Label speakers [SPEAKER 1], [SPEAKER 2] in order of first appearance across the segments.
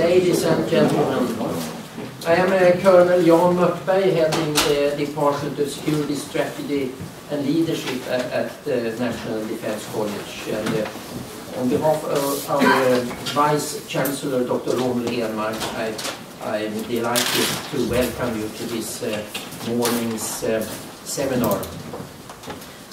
[SPEAKER 1] Ladies and gentlemen, I am Colonel Jan Mörtberg, heading the Department of Security Strategy and Leadership at the National Defense College. And on behalf of our Vice Chancellor, Dr. Ulf Hedman, I'm delighted to welcome you to this morning's seminar.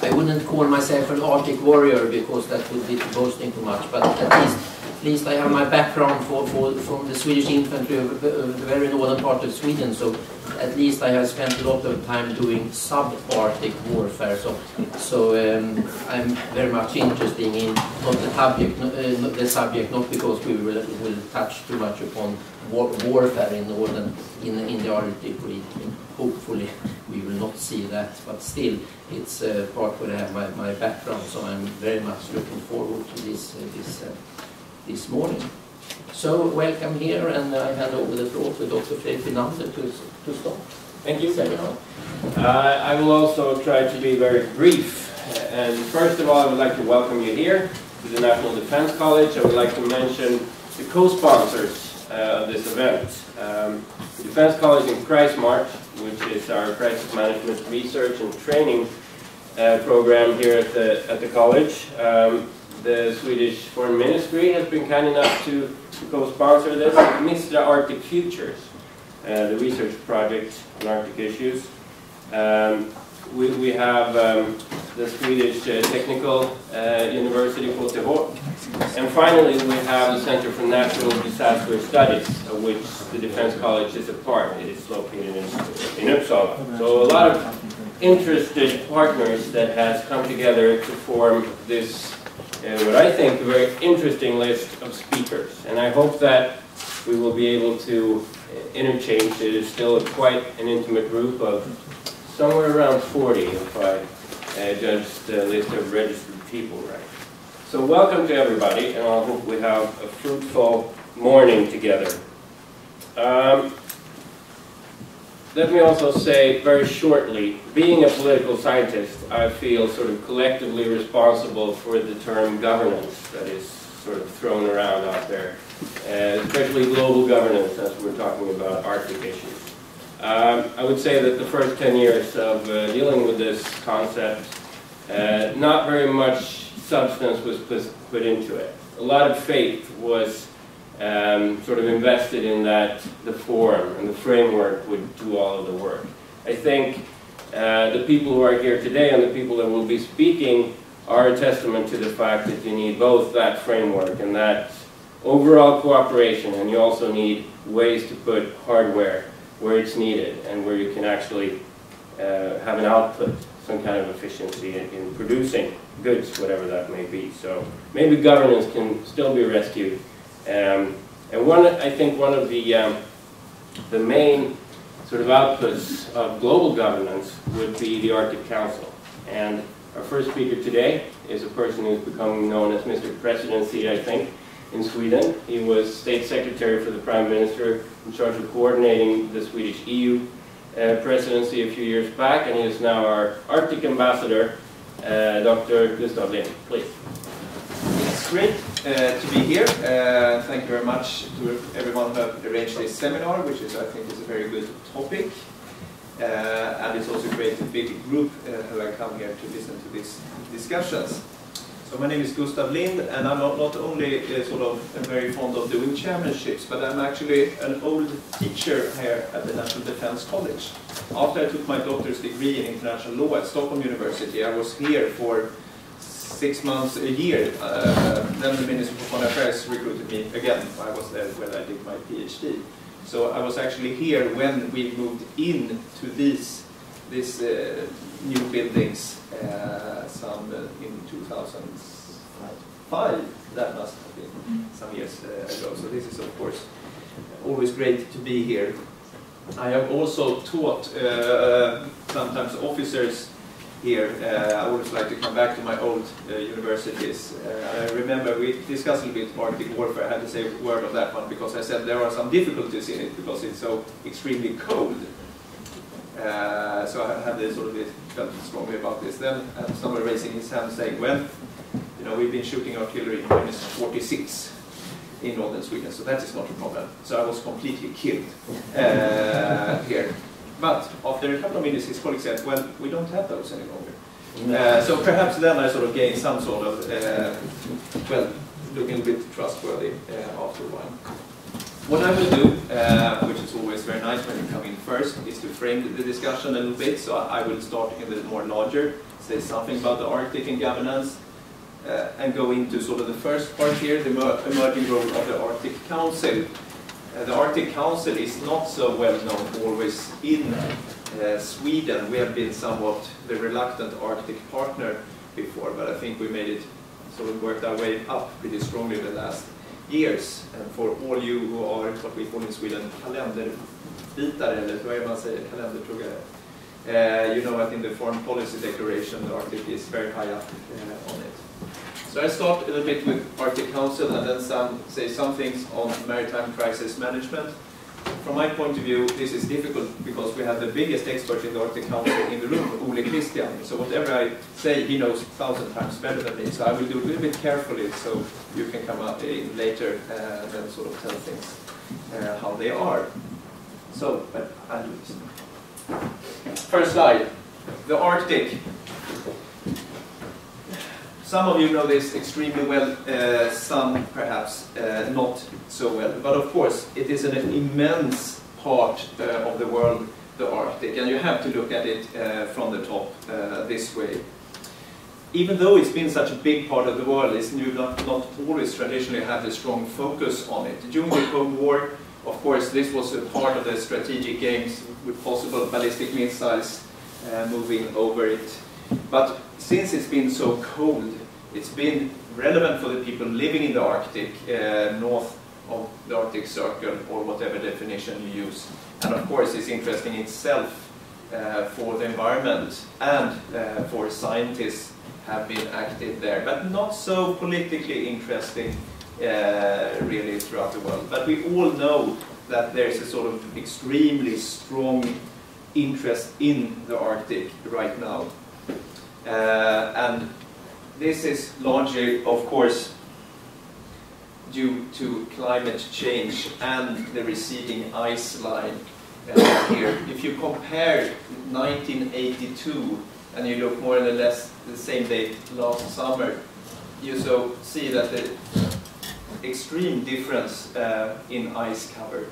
[SPEAKER 1] I wouldn't call myself an Arctic warrior because that would be boasting too much, but at least I have my background from the Swedish infantry of the very northern part of Sweden, so at least I have spent a lot of time doing sub-Arctic warfare. So I'm very much interested in not the subject, not because we will touch too much upon warfare in the Arctic region. Hopefully we will not see that, but still it's part where I have my background, so I'm very much looking forward to this morning. So welcome here, and I hand over the floor to Dr. Lind to start.
[SPEAKER 2] Thank you. I will also try to be very brief. And first of all, I would like to welcome you here to the National Defense College. I would like to mention the co-sponsors of this event. The Defense College and CRISMART, which is our crisis management research and training program here at the college. The Swedish Foreign Ministry has been kind enough to co-sponsor this. Mistra Arctic Futures, the research project on Arctic issues. We have the Swedish Technical University, KTH. And finally, we have the Center for Natural Disaster Studies, of which the Defense College is a part. It is located in Uppsala. So a lot of interested partners that has come together to form this what I think a very interesting list of speakers, and I hope that we will be able to interchange. It is still quite an intimate group of somewhere around 40 if I judge the list of registered people right. So welcome to everybody, and I hope we have a fruitful morning together. Let me also say very shortly, being a political scientist, I feel sort of collectively responsible for the term governance that is sort of thrown around out there, especially global governance as we're talking about Arctic issues. I would say that the first 10 years of dealing with this concept, not very much substance was put into it. A lot of faith was sort of invested in that the forum and the framework would do all of the work. I think the people who are here today and the people that will be speaking are a testament to the fact that you need both that framework and that overall cooperation, and you also need ways to put hardware where it's needed and where you can actually have an output, some kind of efficiency in producing goods, whatever that may be. So maybe governance can still be rescued. And I think one of the main sort of outputs of global governance would be the Arctic Council. And our first speaker today is a person who's becoming known as Mr. Presidency, I think, in Sweden. He was State Secretary for the Prime Minister in charge of coordinating the Swedish EU presidency a few years back, and he is now our Arctic Ambassador, Dr. Gustav Lindt. Please.
[SPEAKER 3] It's great to be here. Thank you very much to everyone who have arranged this seminar, which I think is a very good topic. And it's also great to be a group who have come here to listen to these discussions. So my name is Gustaf Lind, and I'm not only sort of very fond of doing chairmanships, but I'm actually an old teacher here at the National Defense College. After I took my doctor's degree in international law at Stockholm University, I was here for 6 months, a year. Then the Ministry for Foreign Affairs recruited me again. I was there when I did my PhD. So I was actually here when we moved into these new buildings in 2005. That must have been some years ago. So this is, of course, always great to be here. I have also taught sometimes officers here. I always like to come back to my old universities. I remember we discussed a little bit Arctic warfare. I had to say a word of that one because I said there are some difficulties in it because it's so extremely cold. So I had sort of felt strongly about this. Then someone raising his hand saying, well, you know, we've been shooting artillery in -46. in northern Sweden, so that is not a problem. So I was completely killed here. But after a couple of minutes, his colleague said, well, we don't have those any longer. So perhaps then I sort of gained some sort of, well, looking a bit trustworthy after a while. What I will do, which is always very nice when you come in first, is to frame the discussion a little bit. So I will start in the more larger, say something about the Arctic and governance, and go into sort of the first part here, the emerging role of the Arctic Council. The Arctic Council is not so well known always in Sweden. We have been somewhat the reluctant Arctic partner before, but I think we made it sort of worked our way up pretty strongly the last years. And for all you who are what we call in Sweden kalenderbitare, eller hur man säger, kalendertruggare, you know that in the foreign policy declaration the Arctic is very high up on it. So I start a little bit with Arctic Council and then say some things on maritime crisis management. From my point of view, this is difficult because we have the biggest expert in the Arctic Council in the room, Ole Christian. So whatever I say, he knows 1,000 times better than me. So I will do a little bit carefully so you can come up in later and sort of tell things how they are. So, but I'll do this. First slide, the Arctic. Some of you know this extremely well, some perhaps not so well. But of course, it is an immense part of the world, the Arctic, and you have to look at it from the top this way. Even though it's been such a big part of the world, it's not always traditionally had a strong focus on it. During the Cold War, of course, this was a part of the strategic games with possible ballistic missiles moving over it. But since it's been so cold, it's been relevant for the people living in the Arctic, north of the Arctic Circle, or whatever definition you use. And of course, it's interesting itself for the environment, and for scientists have been active there, but not so politically interesting really throughout the world. But we all know that there's a sort of extremely strong interest in the Arctic right now. And this is largely, of course, due to climate change and the receding ice line here. If you compare 1982 and you look more or less the same date last summer, you so see that the extreme difference in ice cover.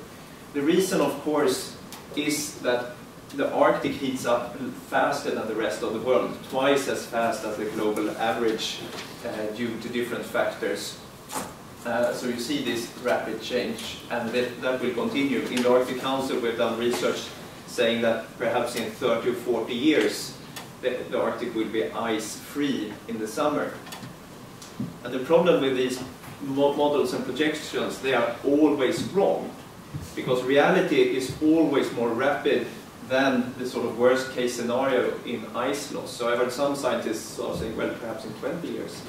[SPEAKER 3] The reason, of course, is that the Arctic heats up faster than the rest of the world, twice as fast as the global average due to different factors. So you see this rapid change, and that will continue. In the Arctic Council, we've done research saying that perhaps in 30 or 40 years, the Arctic will be ice-free in the summer. And the problem with these models and projections, they are always wrong, because reality is always more rapid than the sort of worst case scenario in ice loss. So I've heard some scientists sort of saying, well, perhaps in 20 years,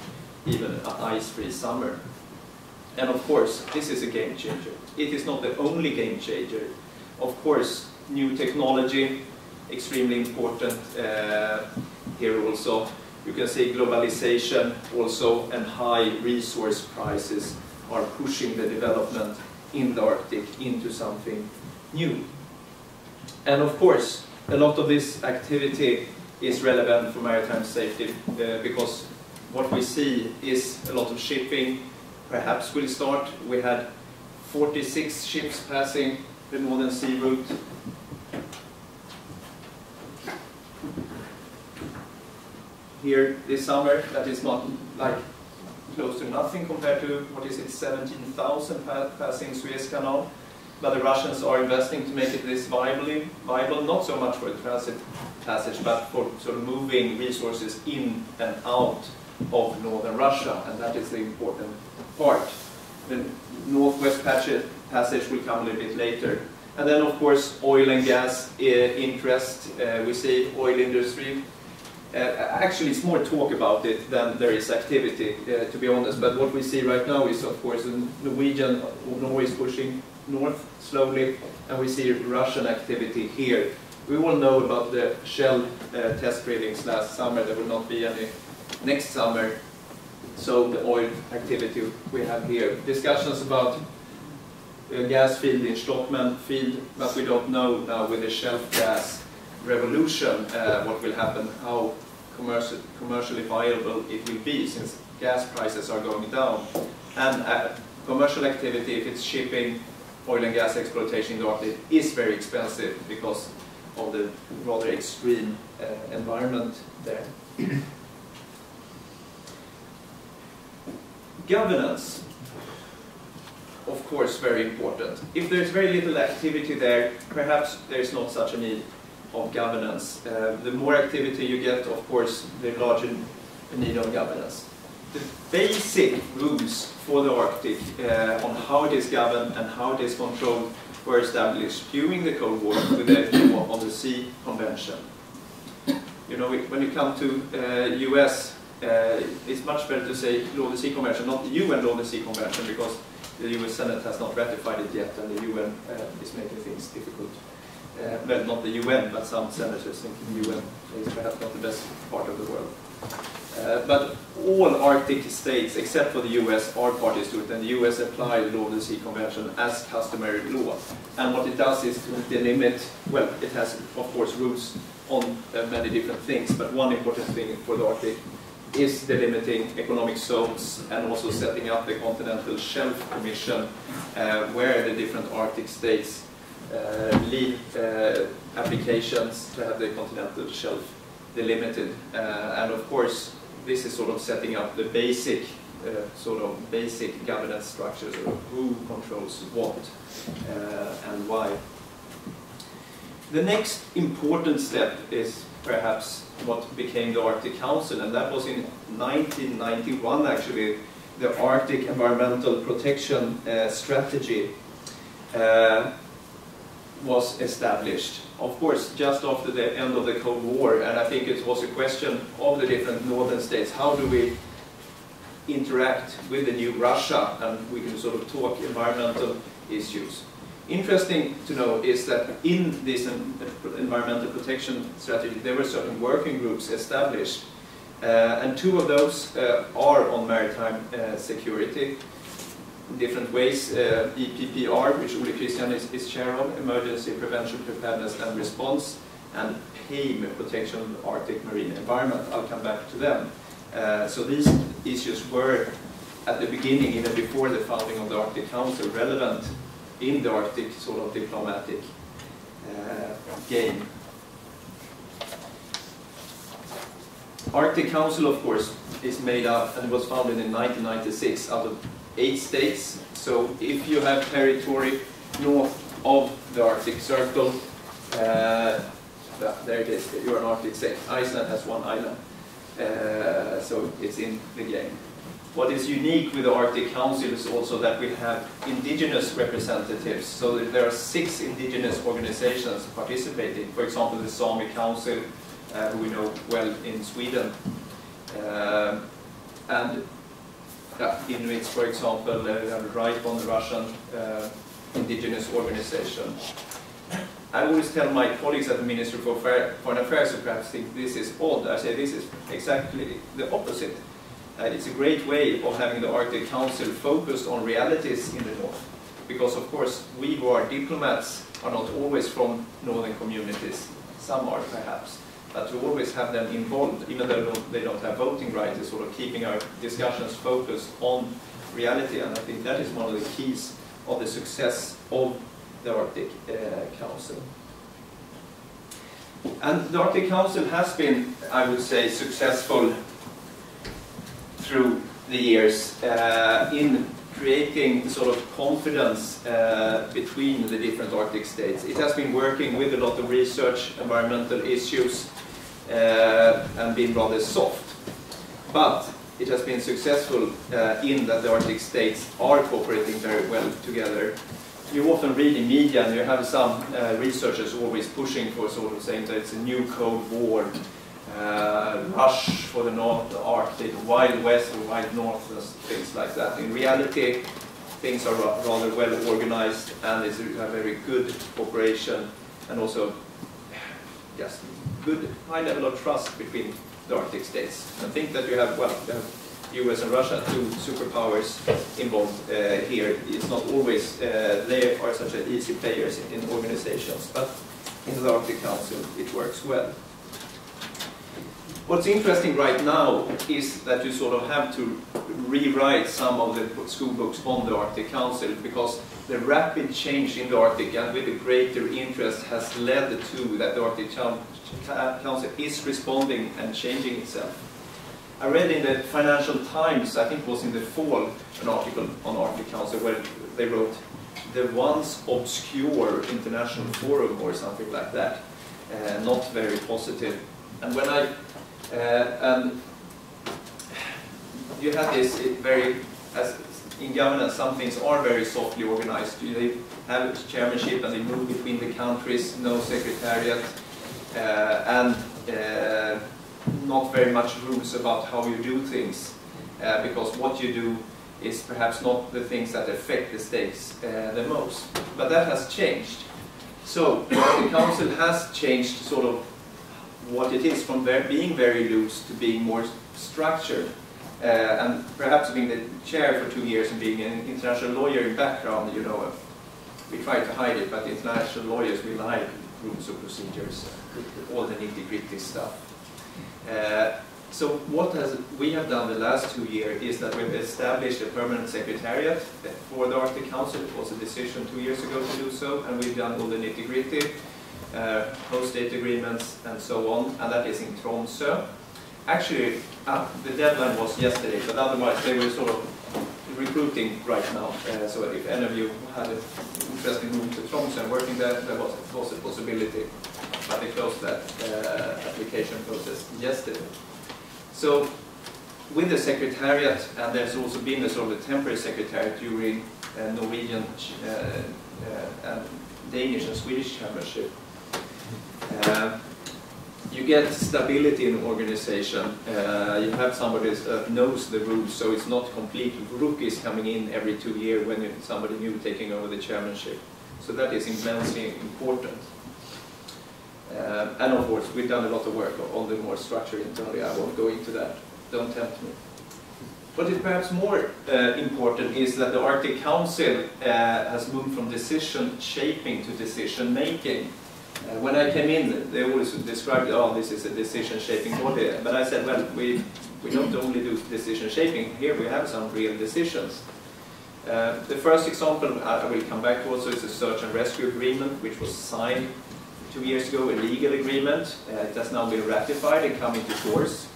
[SPEAKER 3] even an ice-free summer. And of course, this is a game changer. It is not the only game changer. Of course, new technology, extremely important here also. You can see globalization also, and high resource prices are pushing the development in the Arctic into something new. And of course, a lot of this activity is relevant for maritime safety because what we see is a lot of shipping. Perhaps we'll start. We had 46 ships passing the Northern Sea route. Here this summer, that is not like close to nothing compared to, what is it, 17,000 passing Suez Canal. But the Russians are investing to make it this viable, not so much for the transit passage, but for sort of moving resources in and out of northern Russia, and that is the important part. The northwest passage will come a little bit later. And then, of course, oil and gas interest. We see oil industry. Actually, it's more talk about it than there is activity, to be honest. But what we see right now is, of course, Norway is pushing north slowly, and we see Russian activity here. We all know about the Shell test drillings last summer. There will not be any next summer. So the oil activity we have here. Discussions about a gas field in Stockholm field, but we don't know now with the shelf gas revolution what will happen, how commercially viable it will be, since gas prices are going down. And commercial activity, if it's shipping, oil and gas exploitation in the Arctic, is very expensive because of the rather extreme environment there. Governance, of course, very important. If there's very little activity there, perhaps there's not such a need of governance. The more activity you get, of course, the larger the need of governance. The basic rules for the Arctic on how it is governed and how it is controlled were established during the Cold War with the law of the Sea Convention. You know, when you come to US, it's much better to say law of the Sea Convention, not the UN law of the Sea Convention, because the US Senate has not ratified it yet, and the UN is making things difficult. Well, not the UN, but some senators think the UN is perhaps not the best part of the world. But all Arctic states, except for the US, are parties to it, and the US apply the law of the Sea Convention as customary law. And what it does is to delimit, well, it has, of course, rules on many different things, but one important thing for the Arctic is delimiting economic zones and also setting up the Continental Shelf Commission, where the different Arctic states lead applications to have the continental shelf delimited. And of course, this is sort of setting up the basic basic governance structures of who controls what and why. The next important step is perhaps what became the Arctic Council, and that was in 1991 actually. The Arctic Environmental Protection Strategy was established. Of course, just after the end of the Cold War, and I think it was a question of the different northern states, how do we interact with the new Russia, and we can sort of talk environmental issues. Interesting to know is that in this environmental protection strategy, there were certain working groups established, and two of those are on maritime security in different ways. EPPR, which Ole Christian is chair of, Emergency Prevention, Preparedness and Response, and PAME, Protection of the Arctic Marine Environment. I'll come back to them. So these issues were, at the beginning, even before the founding of the Arctic Council, relevant in the Arctic sort of diplomatic game. Arctic Council, of course, is made up, and it was founded in 1996, out of 8 states. So if you have territory north of the Arctic Circle, there it is, you're an Arctic state. Iceland has 1 island, so it's in the game. What is unique with the Arctic Council is also that we have indigenous representatives. So there are 6 indigenous organizations participating. For example, the Sami Council, who we know well in Sweden, and Inuits, for example, have RIPON, the Russian indigenous organization. I always tell my colleagues at the Ministry for Foreign Affairs who perhaps think this is odd. I say this is exactly the opposite. It's a great way of having the Arctic Council focused on realities in the north. Because of course, we who are diplomats are not always from northern communities. Some are perhaps. But to always have them involved, even though they don't have voting rights, is sort of keeping our discussions focused on reality. And I think that is one of the keys of the success of the Arctic Council. And the Arctic Council has been, I would say, successful through the years in creating sort of confidence between the different Arctic states. It has been working with a lot of research, environmental issues, and been rather soft. But it has been successful in that the Arctic states are cooperating very well together. You often read in media, and you have some researchers always pushing for sort of saying that it's a new Cold War, rush for the North Arctic, Wild West or Wild North, and things like that. In reality, things are rather well organized, and it's a very good cooperation, and also, yes, good high level of trust between the Arctic states. I think that you have, well, you have US and Russia, two superpowers involved here. It's not always they are such an easy players in organizations, but in the Arctic Council it works well. What's interesting right now is that you sort of have to rewrite some of the school books on the Arctic Council, because the rapid change in the Arctic and with the greater interest has led to that the Arctic Council is responding and changing itself. I read in the Financial Times, I think it was in the fall, an article on Arctic Council where they wrote, "The once obscure international forum," or something like that. Not very positive. And when and you have this very, as in governance, some things are very softly organized. They have a chairmanship and they move between the countries, no secretariat, and not very much rules about how you do things, because what you do is perhaps not the things that affect the states the most. But that has changed. So the Council has changed sort of what it is, from being very loose to being more structured. And perhaps being the chair for 2 years and being an international lawyer in background, you know, we try to hide it, but international lawyers, we like rules of procedures, all the nitty-gritty stuff. So what we have done the last 2 years is that we've established a permanent secretariat for the Arctic Council. It was a decision 2 years ago to do so, and we've done all the nitty-gritty, post-date agreements and so on, and that is in Tromsø. Actually, the deadline was yesterday, but otherwise they were sort of recruiting right now. So if any of you had an interest in moving to Tromsø and working there, there was a possibility. But they closed that application process yesterday. So with the secretariat, and there's also been a sort of a temporary secretariat during Norwegian and Danish and Swedish chairmanship. You get stability in an organization. You have somebody that knows the rules, so it's not complete rookies coming in every 2 years when it's somebody new taking over the chairmanship. So that is immensely important. And of course, we've done a lot of work on the more structure internally. I won't go into that. Don't tempt me. What is perhaps more important is that the Arctic Council has moved from decision shaping to decision making. When I came in, they always described, oh, this is a decision-shaping body. But I said, well, we don't only do decision-shaping. Here we have some real decisions. The first example I will come back to also is a search and rescue agreement, which was signed 2 years ago, a legal agreement. It has now been ratified and come into force.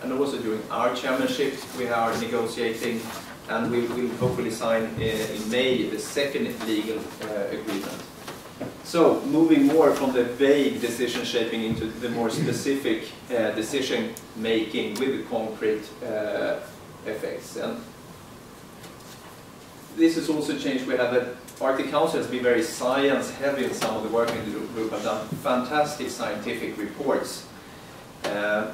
[SPEAKER 3] And also during our chairmanship, we are negotiating, and we will hopefully sign in May the second legal agreement. So, moving more from the vague decision shaping into the more specific decision making with the concrete effects. And this has also changed. We have the Arctic Council has been very science heavy in some of the work in the group, have done fantastic scientific reports.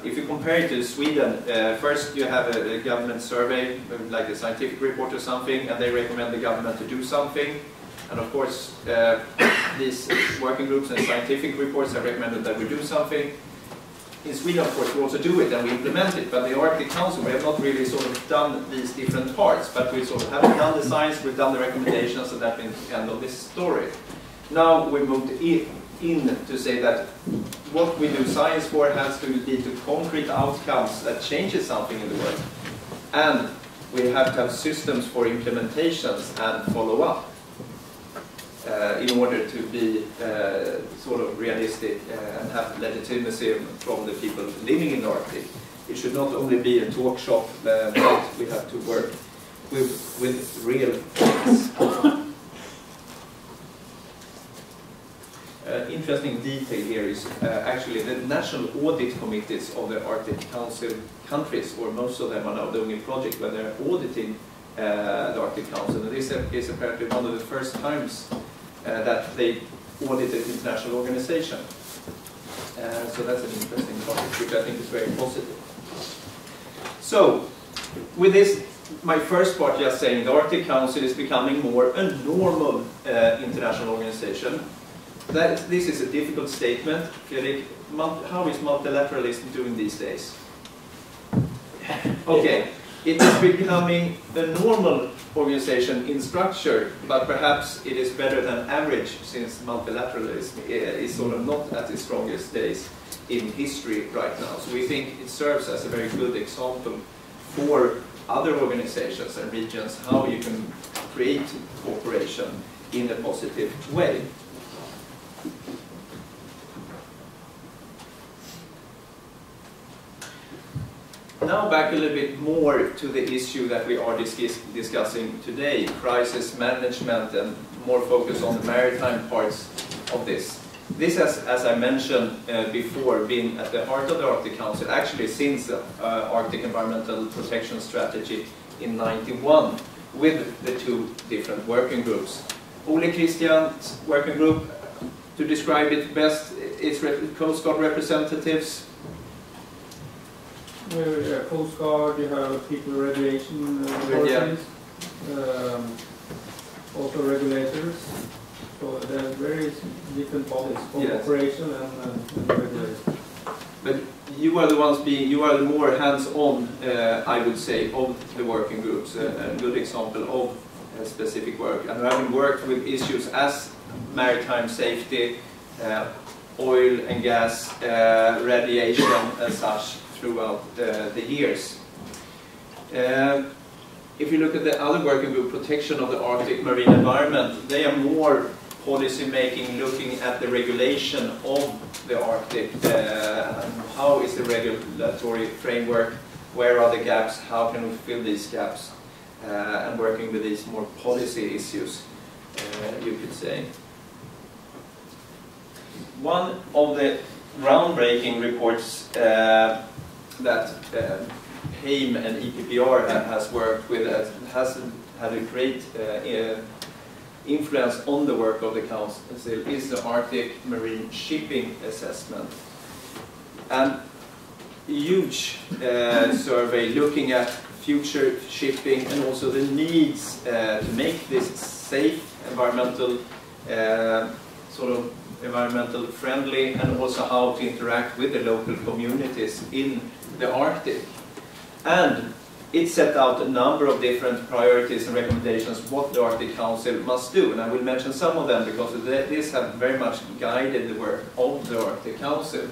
[SPEAKER 3] If you compare it to Sweden, first you have a government survey, like a scientific report or something, and they recommend the government to do something. And of course, these working groups and scientific reports have recommended that we do something. In Sweden, of course, we also do it and we implement it, but the Arctic Council, we have not really sort of done these different parts, but we sort of haven't done the science, we've done the recommendations, and that's been the end of this story. Now we moved in to say that what we do science for has to lead to concrete outcomes that changes something in the world. And we have to have systems for implementations and follow-up. In order to be sort of realistic and have legitimacy from the people living in the Arctic. It should not only be a talk shop, but we have to work with real things. Interesting detail here is actually the national audit committees of the Arctic Council countries, or most of them are now doing a project where they're auditing the Arctic Council. And this is apparently one of the first times that they audited international organization. So that's an interesting topic, which I think is very positive. So, with this, my first part just saying the Arctic Council is becoming more a normal international organization. This is a difficult statement. Fredrik, how is multilateralism doing these days? Okay, It is becoming a normal organization in structure, but perhaps it is better than average, since multilateralism is sort of not at its strongest days in history right now. So we think it serves as a very good example for other organizations and regions how you can create cooperation in a positive way. Now back a little bit more to the issue that we are discussing today, crisis management, and more focus on the maritime parts of this. This has, as I mentioned before, been at the heart of the Arctic Council, actually since the Arctic Environmental Protection Strategy in '91, with the two different working groups. Ole Christian's working group, to describe it best, is Coast Guard representatives.
[SPEAKER 4] Coast Guard, you have people regulation authorities, also regulators. So there are various different bodies for operation and regulation.
[SPEAKER 3] But you are the ones you are the more hands-on, I would say, of the working groups. A good example of specific work. And having worked with issues as maritime safety, oil and gas, radiation and such throughout the years. If you look at the other working group, protection of the Arctic marine environment, they are more policy making, looking at the regulation of the Arctic. How is the regulatory framework? Where are the gaps? How can we fill these gaps? And working with these more policy issues, you could say. One of the groundbreaking reports that PAIM and EPPR has worked with has had a great influence on the work of the Council is the Arctic Marine Shipping Assessment. And a huge survey looking at future shipping and also the needs to make this safe, environmental environmental friendly, and also how to interact with the local communities in the Arctic. And it set out a number of different priorities and recommendations what the Arctic Council must do, and I will mention some of them because this have very much guided the work of the Arctic Council.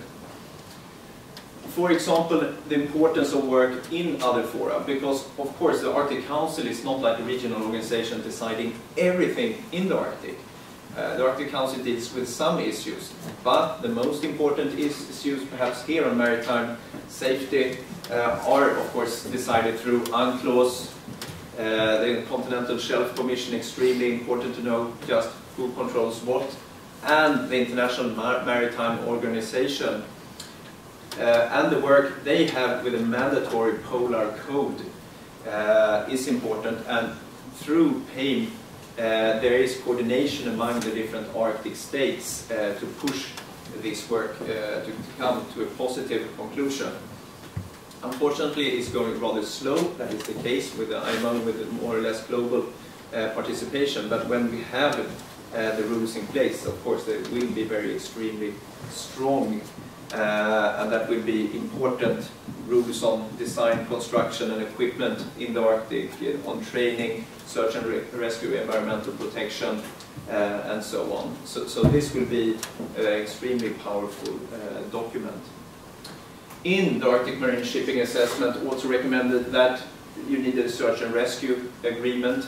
[SPEAKER 3] For example, the importance of work in other fora, because of course the Arctic Council is not like a regional organization deciding everything in the Arctic. The Arctic Council deals with some issues, but the most important issues, perhaps here on maritime safety, are of course decided through UNCLOS, the Continental Shelf Commission, extremely important to know just who controls what, and the International Maritime Organization. And the work they have with a mandatory polar code is important, and through PAIM there is coordination among the different Arctic states to push this work to come to a positive conclusion. Unfortunately, it's going rather slow. That is the case with the IMO, with the more or less global participation. But when we have the rules in place, of course, they will be very extremely strong. And that will be important rules on design, construction and equipment in the Arctic, on training, search and rescue, environmental protection, and so on. So this will be an extremely powerful document. In the Arctic Marine Shipping Assessment also recommended that you need a search and rescue agreement.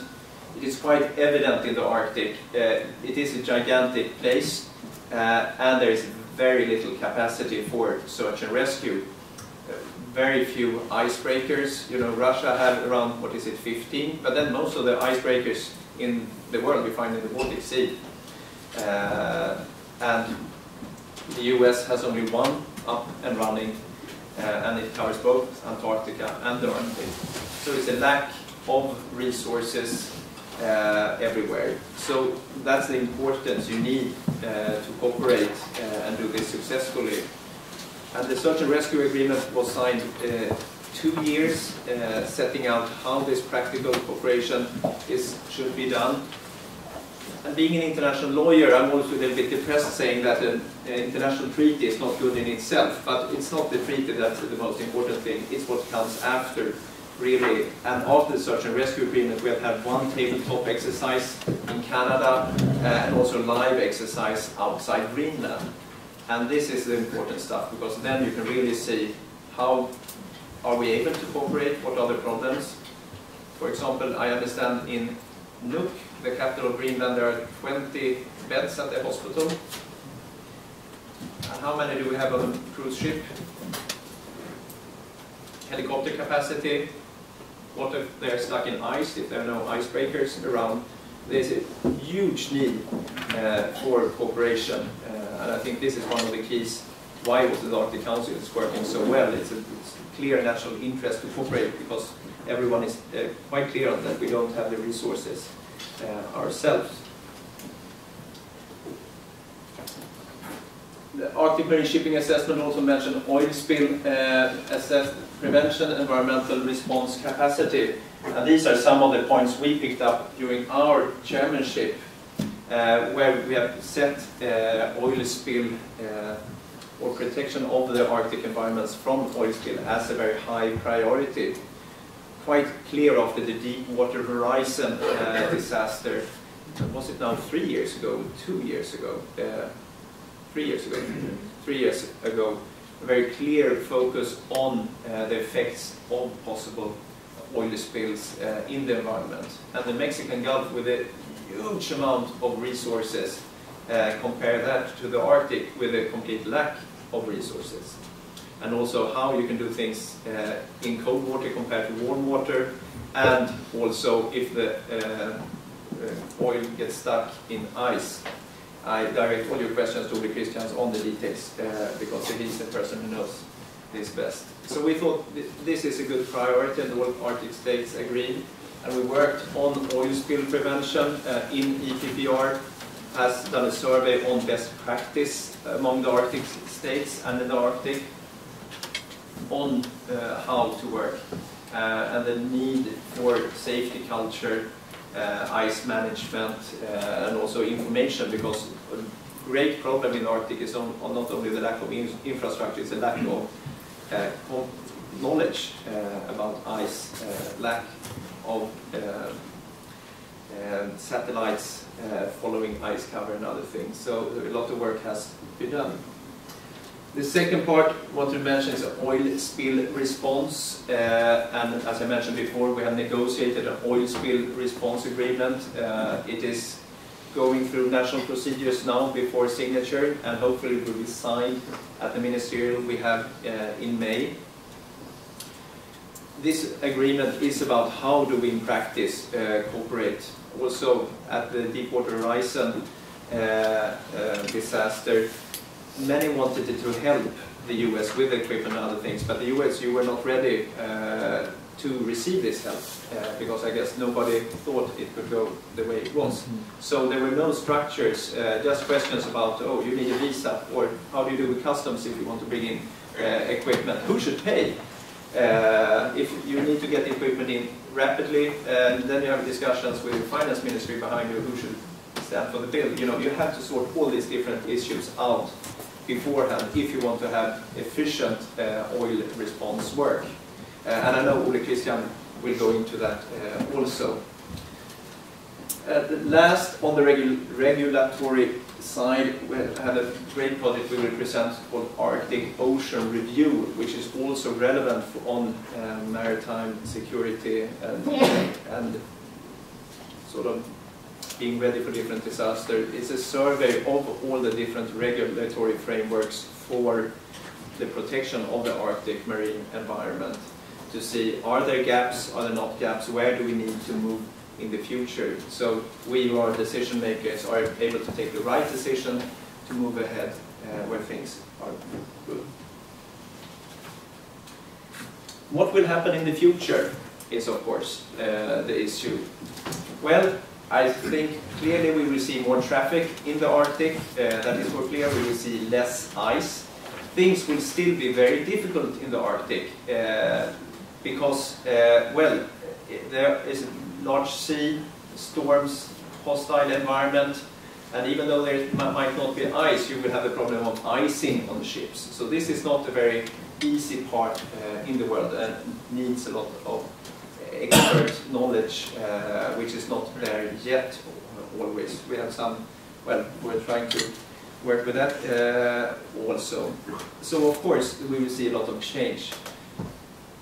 [SPEAKER 3] It is quite evident in the Arctic. It is a gigantic place, and there is very little capacity for search and rescue. Very few icebreakers. You know, Russia have around, 15? But then most of the icebreakers in the world we find in the Baltic Sea. And the US has only one up and running, and it covers both Antarctica and the Arctic. So it's a lack of resources everywhere. So that's the importance you need to cooperate and do this successfully. And the search and rescue agreement was signed 2 years, setting out how this practical cooperation should be done. And being an international lawyer, I'm also a little bit depressed saying that an international treaty is not good in itself, but it's not the treaty that's the most important thing, it's what comes after really, and after the search and rescue agreement, we have had one tabletop exercise in Canada and also live exercise outside Greenland. And this is the important stuff, because then you can really see how are we able to cooperate, what are the problems. For example, I understand in Nuuk, the capital of Greenland, there are 20 beds at the hospital. And how many do we have on a cruise ship? Helicopter capacity. What if they're stuck in ice, if there are no icebreakers around? There's a huge need for cooperation. And I think this is one of the keys why also the Arctic Council is working so well. It's a clear national interest to cooperate, because everyone is quite clear on that we don't have the resources ourselves. The Arctic Marine Shipping Assessment also mentioned oil spill prevention, environmental response capacity. And these are some of the points we picked up during our chairmanship, where we have set oil spill or protection of the Arctic environments from oil spill as a very high priority. Quite clear after the Deepwater Horizon disaster. Was it now 3 years ago? 2 years ago? 3 years ago. 3 years ago. A very clear focus on the effects of possible oil spills in the environment. And the Mexican Gulf, with a huge amount of resources, compare that to the Arctic with a complete lack of resources. And also how you can do things in cold water compared to warm water, and also if the oil gets stuck in ice. I direct all your questions to Ole Christians on the details, because he's the person who knows this best. So we thought this is a good priority, and all Arctic states agreed. And we worked on oil spill prevention. In EPPR has done a survey on best practice among the Arctic states and in the Arctic on how to work, and the need for safety culture, ice management, and also information, because a great problem in the Arctic is not only the lack of infrastructure, it's a lack of knowledge about ice, lack of satellites following ice cover and other things. So a lot of work has been done. The second part I want to mention is oil spill response. And as I mentioned before, we have negotiated an oil spill response agreement. It is going through national procedures now before signature, and hopefully it will be signed at the ministerial we have in May. This agreement is about how do we in practice cooperate. Also at the Deepwater Horizon disaster, many wanted to help the US with equipment and other things, but the US, you were not ready to receive this help, because I guess nobody thought it could go the way it was. So there were no structures, just questions about, oh, you need a visa, or how do you do with customs if you want to bring in equipment? Who should pay? If you need to get the equipment in rapidly, then you have discussions with the finance ministry behind you, who should stand for the bill. You know, you have to sort all these different issues out beforehand if you want to have efficient oil response work. And I know Ole Christian will go into that also. Last, on the regulatory side, we have a great project we will present called Arctic Ocean Review, which is also relevant on maritime security and sort of being ready for different disasters. It's a survey of all the different regulatory frameworks for the protection of the Arctic marine environment, to see, are there gaps, are there not gaps, where do we need to move in the future, so we who are decision makers are able to take the right decision to move ahead where things are good. What will happen in the future is, of course, the issue. Well, I think clearly we will see more traffic in the Arctic. That is for clear. We will see less ice. Things will still be very difficult in the Arctic because, well, there is a large sea, storms, hostile environment, and even though there might not be ice, you will have the problem of icing on the ships. So this is not a very easy part in the world and needs a lot of expert knowledge, which is not there yet always. We have some, well, we're trying to work with that also. So of course we will see a lot of change.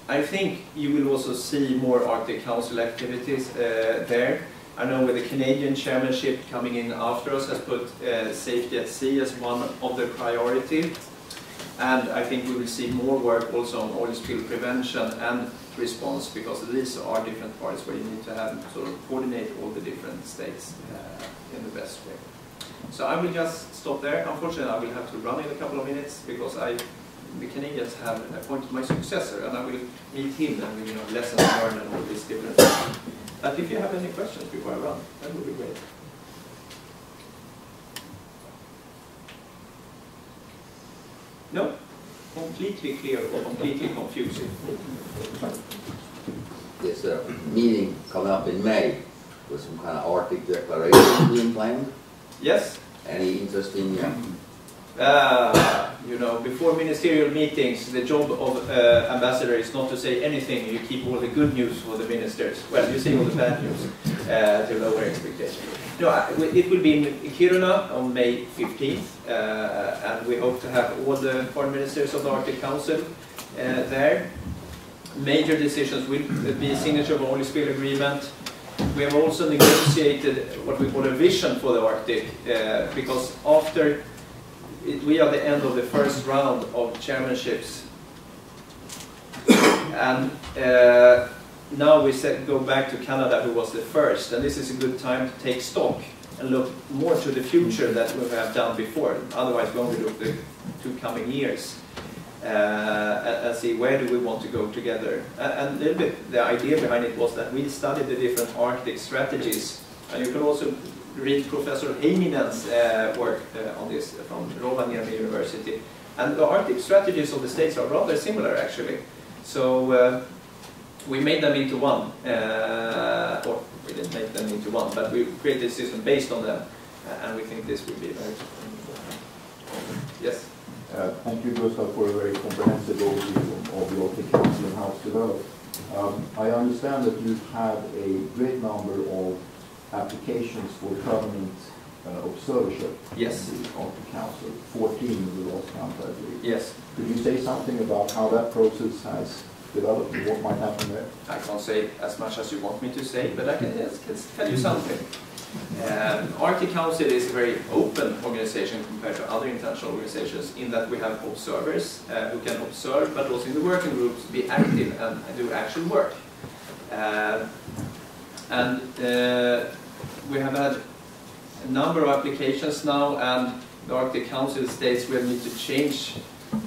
[SPEAKER 3] I think you will also see more Arctic Council activities there. I know with the Canadian chairmanship coming in after us has put safety at sea as one of the priority. And I think we will see more work also on oil spill prevention and response, because these are different parts where you need to have sort of coordinate all the different states in the best way. So I will just stop there. Unfortunately, I will have to run in a couple of minutes because the Canadians have appointed my successor, and I will meet him and lessons learned and all these different things. But if you have any questions before I run, that would be great. No? Completely clear or completely confusing?
[SPEAKER 5] There's a meeting coming up in May with some kind of Arctic declaration being planned.
[SPEAKER 3] Yes.
[SPEAKER 5] Any interest in
[SPEAKER 3] before ministerial meetings, the job of ambassador is not to say anything. You keep all the good news for the ministers. Well, you say all the bad news to lower expectations. No, it will be in Kiruna on May 15th, and we hope to have all the foreign ministers of the Arctic Council there. Major decisions will be a signature of an oil spill agreement. We have also negotiated what we call a vision for the Arctic, because after we are the end of the first round of chairmanships, and now we go back to Canada, who was the first, and this is a good time to take stock and look more to the future that we have done before. Otherwise, we only look the 2 coming years and see where do we want to go together. And a little bit the idea behind it was that we studied the different Arctic strategies, and you can also read Professor Heininen's work on this from Rovaniemi University. And the Arctic strategies of the states are rather similar, actually. So we made them into one, or we didn't make them into one, but we created a system based on them, and we think this will be very Yes?
[SPEAKER 6] Thank you, Gustav, for a very comprehensive overview of the Arctic Council and how it's developed. I understand that you've had a great number of applications for permanent observership.
[SPEAKER 3] Yes.
[SPEAKER 6] In the Arctic Council, 14 in the last count, I believe.
[SPEAKER 3] Yes.
[SPEAKER 6] Could you say something about how that process has developed and what might happen there?
[SPEAKER 3] I can't say as much as you want me to say, but I can just tell you something. Arctic Council is a very open organization compared to other international organizations in that we have observers who can observe, but also in the working groups be active and do actual work. We have had a number of applications now, and the Arctic Council states we need to change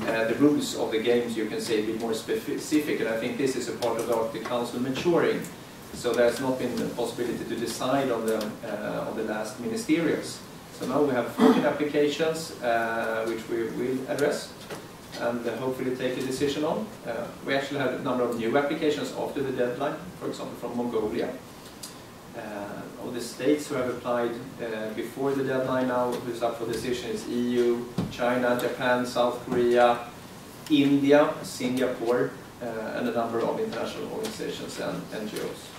[SPEAKER 3] the rules of the games, you can say, be more specific, and I think this is a part of the Arctic Council maturing. So there's not been the possibility to decide on the last ministerials. So now we have 14 applications, which we will address and hopefully take a decision on. We actually had a number of new applications after the deadline, for example from Mongolia. Of the states who have applied before the deadline now, who's up for decision is EU, China, Japan, South Korea, India, Singapore, and a number of international organizations and NGOs.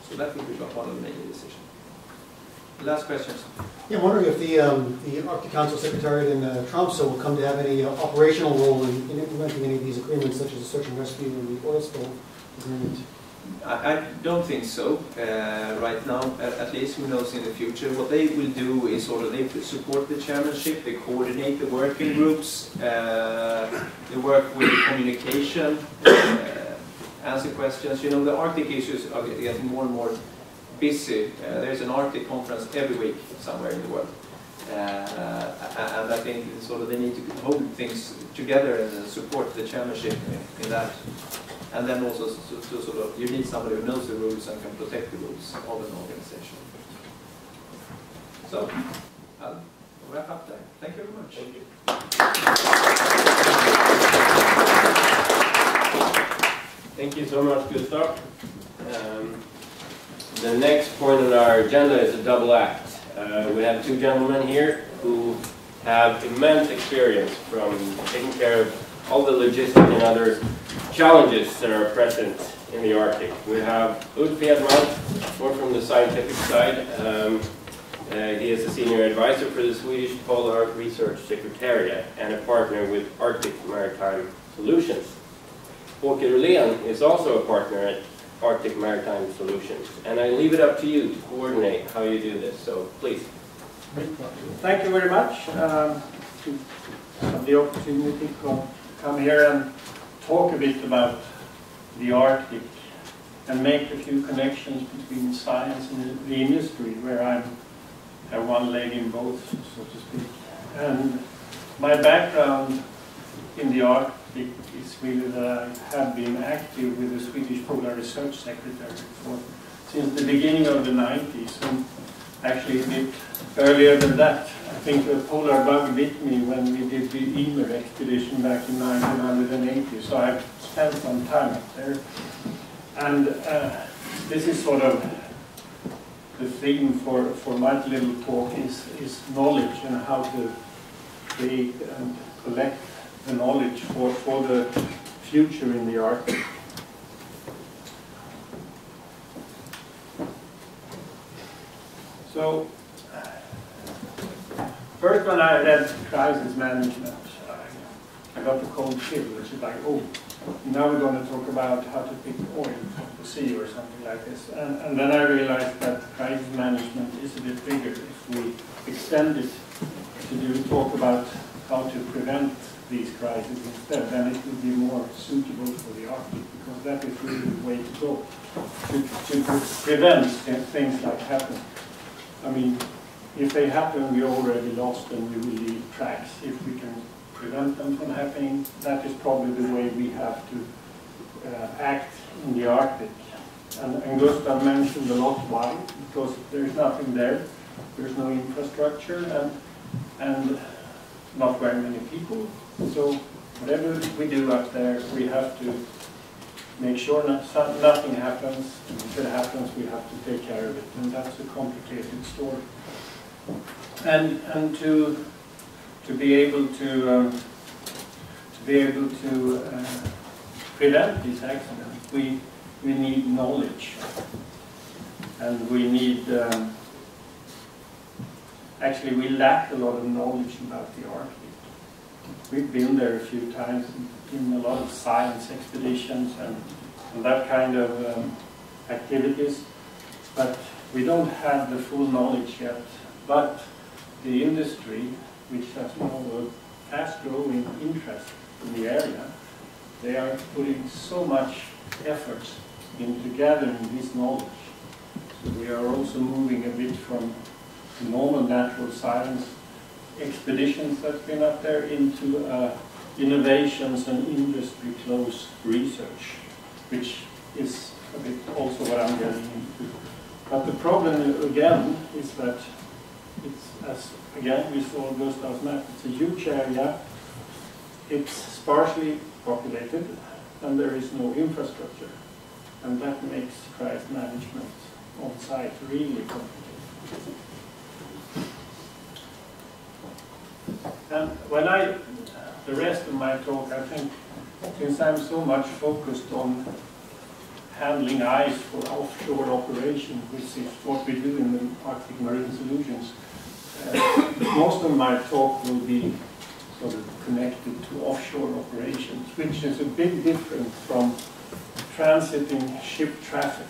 [SPEAKER 3] So that will be one of the major decisions. Last questions?
[SPEAKER 7] Yeah, I'm wondering if the Arctic Council Secretariat in Tromsø will come to have any operational role in implementing any of these agreements, such as the search and rescue and the oil spill agreement.
[SPEAKER 3] I don't think so right now, at least. Who knows in the future. What they will do is sort of, they support the chairmanship, they coordinate the working groups, they work with communication, answer questions. You know, the Arctic issues are getting more and more busy. There's an Arctic conference every week somewhere in the world. And I think sort of they need to hold things together and support the chairmanship in that. And then also to sort of, you need somebody who knows the rules and can protect the rules of an organization. So, I'll wrap up there. Thank you very much. Thank you.
[SPEAKER 2] Thank you so much, Gustav. The next point on our agenda is a double act. We have two gentlemen here who have immense experience from taking care of all the logistic and other challenges that are present in the Arctic. We have Ulf Hedman, more from the scientific side. He is a senior advisor for the Swedish Polar Research Secretariat and a partner with Arctic Maritime Solutions. Åke Rohlén is also a partner at Arctic Maritime Solutions. And I leave it up to you to coordinate how you do this, so please.
[SPEAKER 4] Thank you very much for the opportunity to come here and talk a bit about the Arctic and make a few connections between science and the industry, where I have one leg in both, so to speak. And my background in the Arctic is really that I have been active with the Swedish Polar Research Secretariat since the beginning of the 90s, and actually a bit earlier than that. I think the polar bug bit me when we did the Emer expedition back in 1980, so I've spent some time up there. And this is sort of the theme for my little talk is knowledge and how to create and collect the knowledge for the future in the Arctic. So, first when I read crisis management, I got the cold chill, which is like, oh, now we're going to talk about how to pick oil from the sea or something like this. And then I realized that crisis management is a bit bigger. If we extend it to talk about how to prevent these crises instead, then it would be more suitable for the Arctic, because that is really the way to go, to prevent things like happening. I mean, if they happen, we already lost and we will leave tracks. If we can prevent them from happening, that is probably the way we have to act in the Arctic. And Gustav mentioned a lot why, because there's nothing there, there's no infrastructure, and not very many people. So whatever we do up there, we have to make sure nothing happens. If it happens, we have to take care of it, and that's a complicated story. And to be able to prevent these accidents, we need knowledge, and we need. Actually, we lack a lot of knowledge about the Arctic. We've been there a few times in a lot of science expeditions and that kind of activities, but we don't have the full knowledge yet. But the industry, which has a fast-growing interest in the area, they are putting so much effort into gathering this knowledge. So we are also moving a bit from normal natural science expeditions that's been up there into innovations and industry-close research, which is a bit also what I'm getting into. But the problem again is that it's, as again we saw Gustav's map, it's a huge area, it's sparsely populated, and there is no infrastructure. And that makes crisis management on site really complicated. And the rest of my talk, I think, since I'm so much focused on handling ice for offshore operations, which is what we do in the Arctic Marine Solutions, most of my talk will be sort of connected to offshore operations, which is a big difference from transiting ship traffic,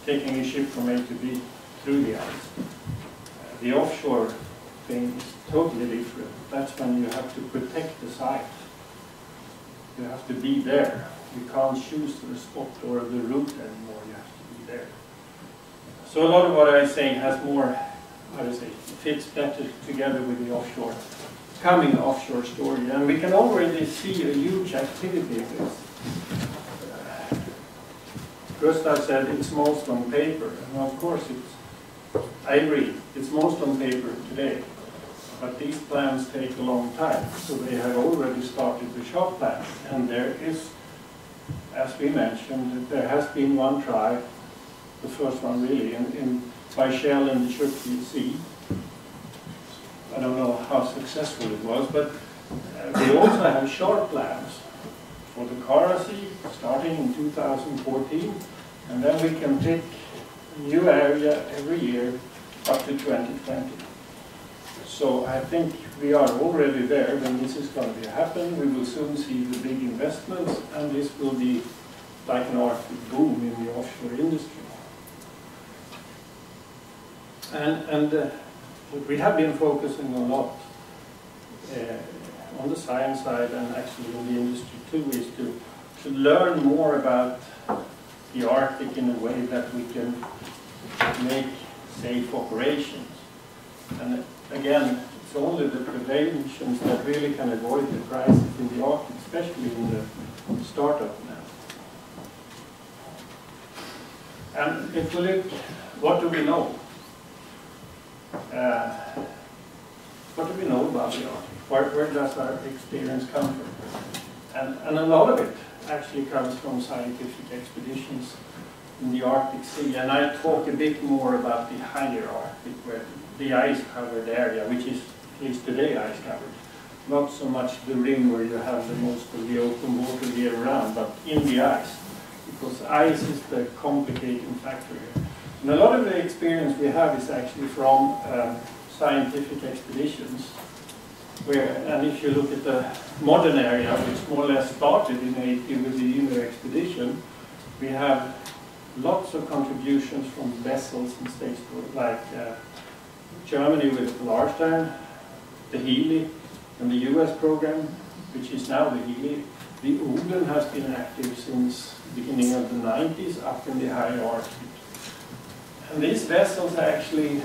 [SPEAKER 4] taking a ship from A to B through the ice. The offshore thing is totally different. That's when you have to protect the site. You have to be there. You can't choose the spot or the route anymore. You have to be there. So a lot of what I say has more, how to say, fits better together with the offshore, coming offshore story. And we can already see a huge activity in this. Gustav said it's most on paper. And of course I agree, it's most on paper today. But these plans take a long time, so they have already started the shop plans. And there is, as we mentioned, there has been one try, the first one really, by Shell in the Chukchi Sea. I don't know how successful it was, but We also have short plans for the Kara Sea starting in 2014, and then we can pick a new area every year up to 2020. So I think we are already there when this is going to happen. We will soon see the big investments, and this will be like an Arctic boom in the offshore industry. And what we have been focusing a lot on the science side and actually in the industry too is to learn more about the Arctic in a way that we can make safe operations. And again, it's only the preventions that really can avoid the crisis in the Arctic, especially in the startup now. And if we look, what do we know? What do we know about the Arctic? Where does our experience come from? And a lot of it actually comes from scientific expeditions in the Arctic Sea. And I talk a bit more about the higher Arctic, where the ice-covered area, which is at least today ice-covered. Not so much the rim where you have the most of the open water year-round, but in the ice. Because ice is the complicating factor here. And a lot of the experience we have is actually from scientific expeditions. And if you look at the modern area, which more or less started in 80 with the Ymer expedition, we have lots of contributions from vessels and states like Germany with the Polarstern, the Healy, and the US program, which is now the Healy. The Odin has been active since the beginning of the 90s up in the high Arctic. And these vessels actually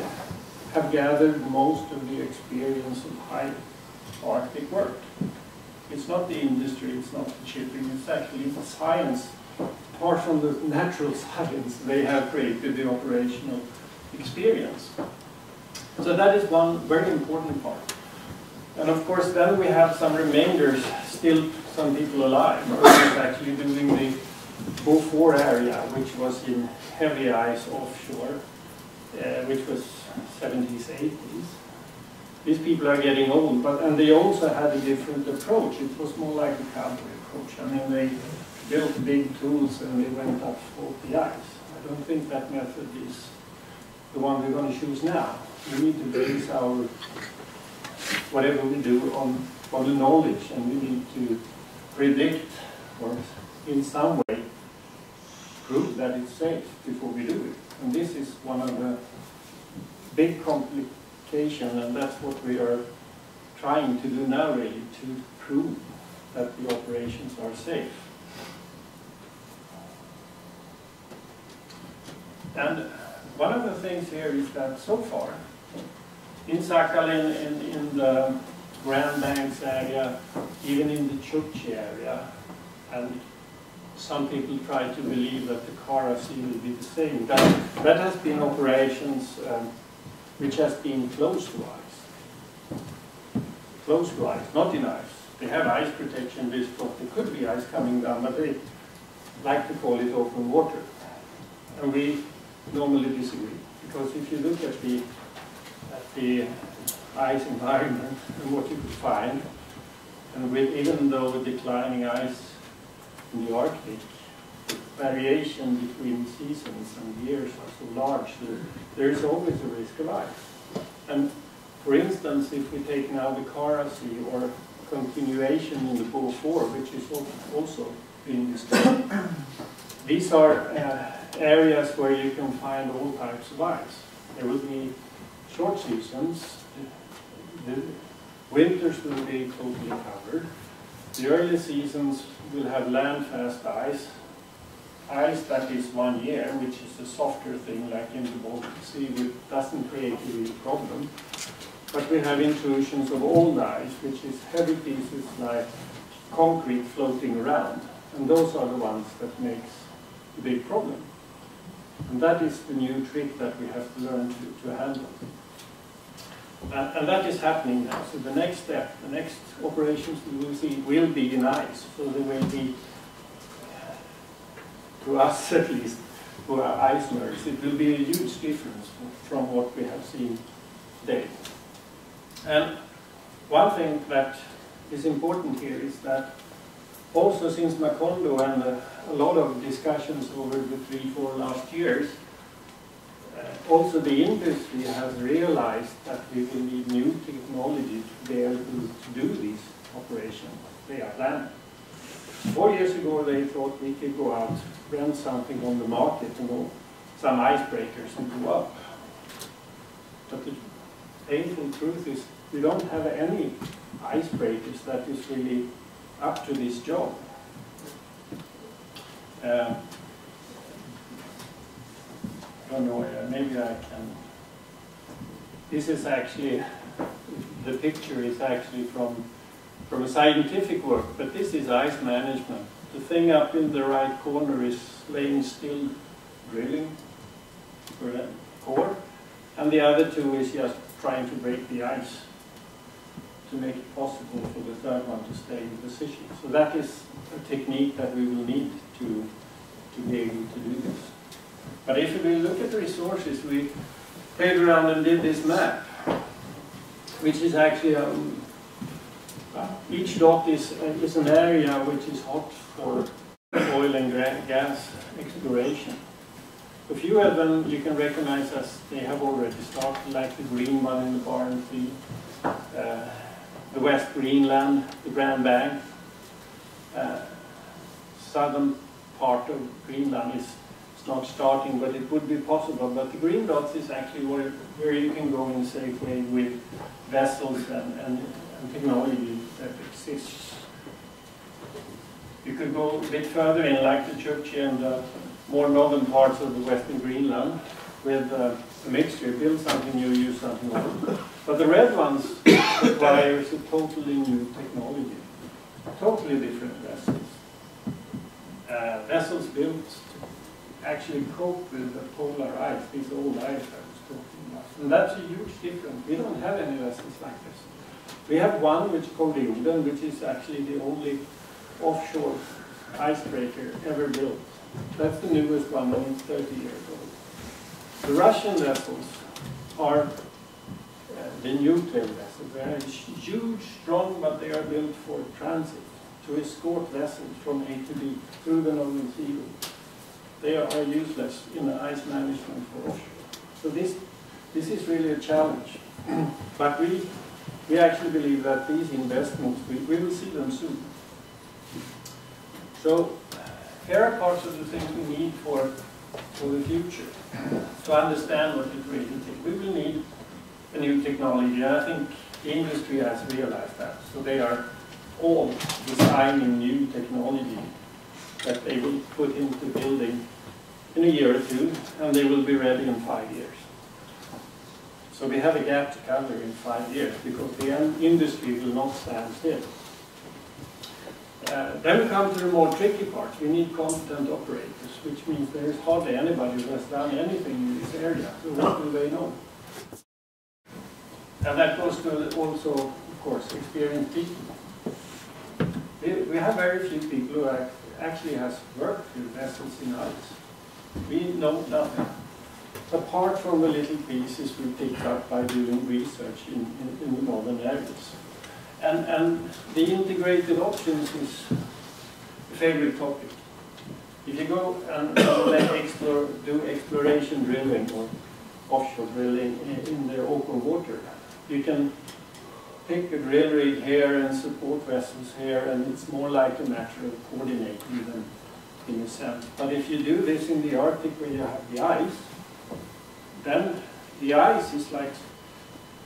[SPEAKER 4] have gathered most of the experience of high Arctic work. It's not the industry, it's not the shipping, it's actually the science. Apart from the natural science, they have created the operational experience. So that is one very important part. And of course then we have some remainders, still some people alive, who are actually doing the Beaufort area, which was in heavy ice offshore, which was 70s, 80s. These people are getting old, and they also had a different approach. It was more like a cowboy approach. I mean, they built big tools and they went up off the ice. I don't think that method is the one we're going to choose now. We need to base our, whatever we do, on the knowledge, and we need to predict, or in some way, prove that it's safe before we do it. And this is one of the big complications, and that's what we are trying to do now, really, to prove that the operations are safe. And one of the things here is that so far, in Sakhalin, in the Grand Banks area, even in the Chukchi area, and some people try to believe that the Kara Sea will be the same. That has been operations which has been close to ice. Close to ice, not in ice. They have ice protection, this thought there could be ice coming down, but they like to call it open water. And we normally disagree, because if you look at the ice environment and what you could find, and with even though declining ice in the Arctic, the variation between seasons and years are so large that there is always a risk of ice. And for instance, if we take now the Kara Sea or continuation in the Beaufort, which is also being discussed, these are areas where you can find all types of ice. There will be short seasons, the winters will be totally covered. The early seasons will have land-fast ice, ice that is 1 year, which is a softer thing like in the Baltic Sea, which doesn't create a real problem. But we have intrusions of old ice, which is heavy pieces like concrete floating around. And those are the ones that makes a big problem. And that is the new trick that we have to learn to handle. And that is happening now. So the next step, the next operations we will see will be in ice. So there will be, to us at least, who are ice nerds, it will be a huge difference from what we have seen today. And one thing that is important here is that also since Macondo and a lot of discussions over the 3-4 last years, also the industry has realized that we will need new technology to be able to do these operations they are planning. 4 years ago they thought we could go out, rent something on the market, you know, some icebreakers and go up. But the painful truth is we don't have any icebreakers that is really up to this job. I don't know, maybe I can. This is actually, the picture is actually from a scientific work, but this is ice management. The thing up in the right corner is laying still drilling for a core, and the other two is just trying to break the ice to make it possible for the third one to stay in position. So that is a technique that we will need to be able to do this. But if we look at the resources, we played around and did this map, which is actually, each dot is an area which is hot for oil and gas exploration. A few of them you can recognize as they have already started, like the green one in the Barents Sea, the West Greenland, the Grand Bank, southern part of Greenland is not starting, but it would be possible. But the green dots is actually where you can go in a safe way with vessels and technology that exists. You could go a bit further in, like the Chukchi and the more northern parts of the Western Greenland, with a mixture, build something new, use something old. But the red ones requires a totally new technology, totally different vessels. Vessels built to actually cope with the polar ice, these old ice I was talking about. And that's a huge difference. We don't have any vessels like this. We have one which is called the Uden, which is actually the only offshore icebreaker ever built. That's the newest one, and it's 30 years old. The Russian vessels are the nuclear vessels. They are huge, strong, but they are built for transit, to escort vessels from A to B through the Northern Sea route. They are useless in the ice management for offshore. So this is really a challenge. But we actually believe that these investments, we will see them soon. So here are parts of the things we need for the future to understand what it really takes. We will need a new technology, and I think the industry has realized that. So they are all designing new technology that they will put into building in a year or two, and they will be ready in 5 years. So we have a gap to cover in 5 years because the industry will not stand still. Then we come to the more tricky part. We need competent operators, which means there is hardly anybody who has done anything in this area. So what do they know? And that goes to also, of course, experienced people. We have very few people who actually has worked with vessels in ice. We know nothing, apart from the little pieces we picked up by doing research in the northern areas. And the integrated options is a favorite topic. If you go and do exploration drilling or offshore drilling in the open water, you can pick a drill rig here and support vessels here, and it's more like a matter of coordinating them in a sense. But if you do this in the Arctic where you have the ice, then the ice is like